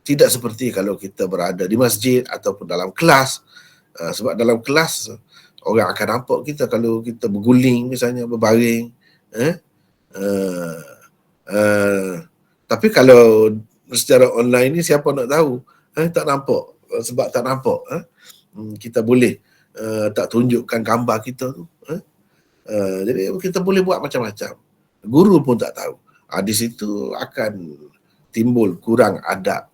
tidak seperti kalau kita berada di masjid ataupun dalam kelas. Sebab dalam kelas orang akan nampak kita kalau kita berguling misalnya, berbaring. Tapi kalau secara online ni siapa nak tahu? Tak nampak. Sebab tak nampak. Kita boleh tak tunjukkan gambar kita tu. Jadi kita boleh buat macam-macam. Guru pun tak tahu. Di situ akan timbul kurang adab.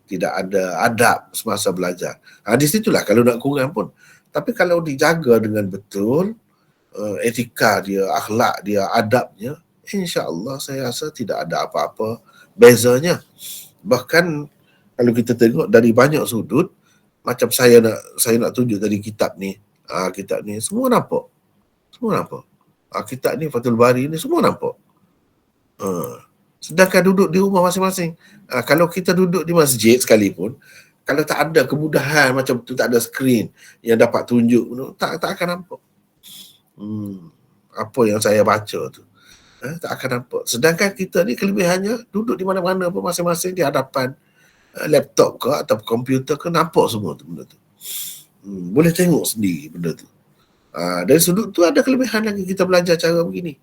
Tidak ada adab semasa belajar. Di situlah kalau nak kurang pun. Tapi kalau dijaga dengan betul, etika dia, akhlak dia, adabnya, insya-Allah saya rasa tidak ada apa-apa bezanya. Bahkan kalau kita tengok dari banyak sudut, macam saya nak tunjuk dari kitab ni semua nampak. Kitab ni Fathul Bari ni semua nampak. Sedangkan duduk di rumah masing-masing. Kalau kita duduk di masjid sekalipun, kalau tak ada kemudahan macam tu, tak ada skrin yang dapat tunjuk, tak akan nampak. Apa yang saya baca tu, tak akan nampak. Sedangkan kita ni kelebihannya duduk di mana-mana pun masing-masing di hadapan laptop ke atau komputer ke, nampak semua tu benda tu. Boleh tengok sendiri benda tu. Dari sudut tu ada kelebihan lagi kita belajar cara begini.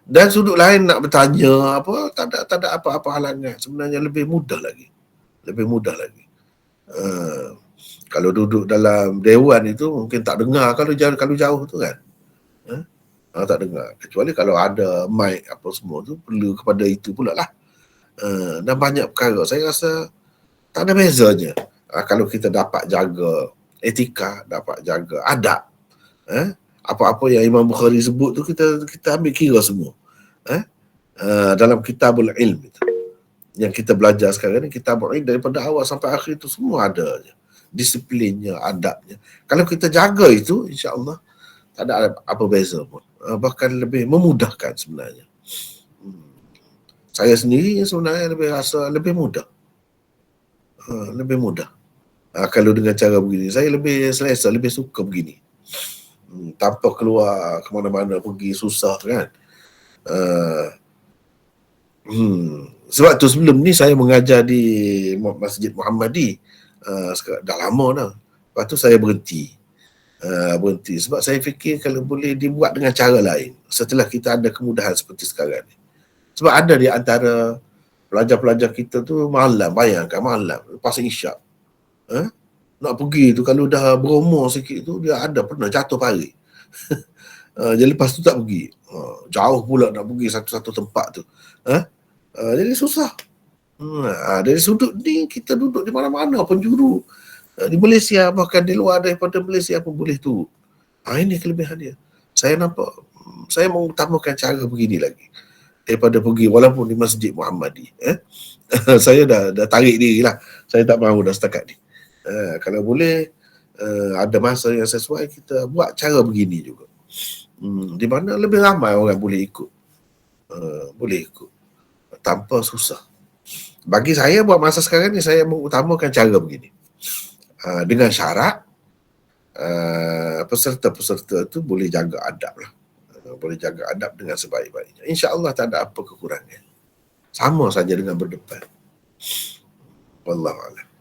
Dan sudut lain nak bertanya apa, tak ada apa-apa halangan. Sebenarnya lebih mudah lagi. Kalau duduk dalam dewan itu mungkin tak dengar kalau jauh tu kan. Tak dengar. Kecuali kalau ada mic apa semua tu, perlu kepada itu pula lah. Dan banyak perkara saya rasa tak ada bezanya. Kalau kita dapat jaga etika, dapat jaga adab, apa-apa yang Imam Bukhari sebut tu kita ambil kira semua. Dalam Kitabul Ilm itu yang kita belajar sekarang ni, Kitabul Ilm daripada awal sampai akhir tu semua ada disiplinnya, adabnya. Kalau kita jaga itu, insya-Allah tak ada apa beza pun. Bahkan lebih memudahkan sebenarnya. Saya sendiri sebenarnya lebih rasa lebih mudah. Lebih mudah. Kalau dengan cara begini, saya lebih selesa, lebih suka begini. Tanpa keluar ke mana-mana pergi susah kan. Sebab tu sebelum ni saya mengajar di Masjid Muhammadi. Dah lama dah. Lepas tu saya berhenti sebab saya fikir kalau boleh dibuat dengan cara lain setelah kita ada kemudahan seperti sekarang ni. Sebab ada di antara pelajar-pelajar kita tu malam, bayangkan malam lepas isyak, nak pergi tu kalau dah berumur sikit tu dia ada pernah jatuh parit. Jadi lepas tu tak pergi. Jauh pula nak pergi satu-satu tempat tu. Jadi susah. Dari sudut ni kita duduk di mana-mana penjuru. Di Malaysia, bahkan di luar daripada Malaysia pun boleh turut. Ini kelebihan dia. Saya nampak, saya mengutamakan cara begini lagi daripada pergi walaupun di Masjid Muhammadi. Saya dah tarik diri lah. Saya tak mahu dah setakat ni. Kalau boleh ada masa yang sesuai, kita buat cara begini juga. Di mana lebih ramai orang boleh ikut. Tanpa susah. Bagi saya buat masa sekarang ni, saya mengutamakan cara begini. Dengan syarat peserta-peserta tu boleh jaga adab lah. Boleh jaga adab dengan sebaik-baiknya. InsyaAllah tak ada apa kekurangan. Sama saja dengan berdepan. Wallahualam.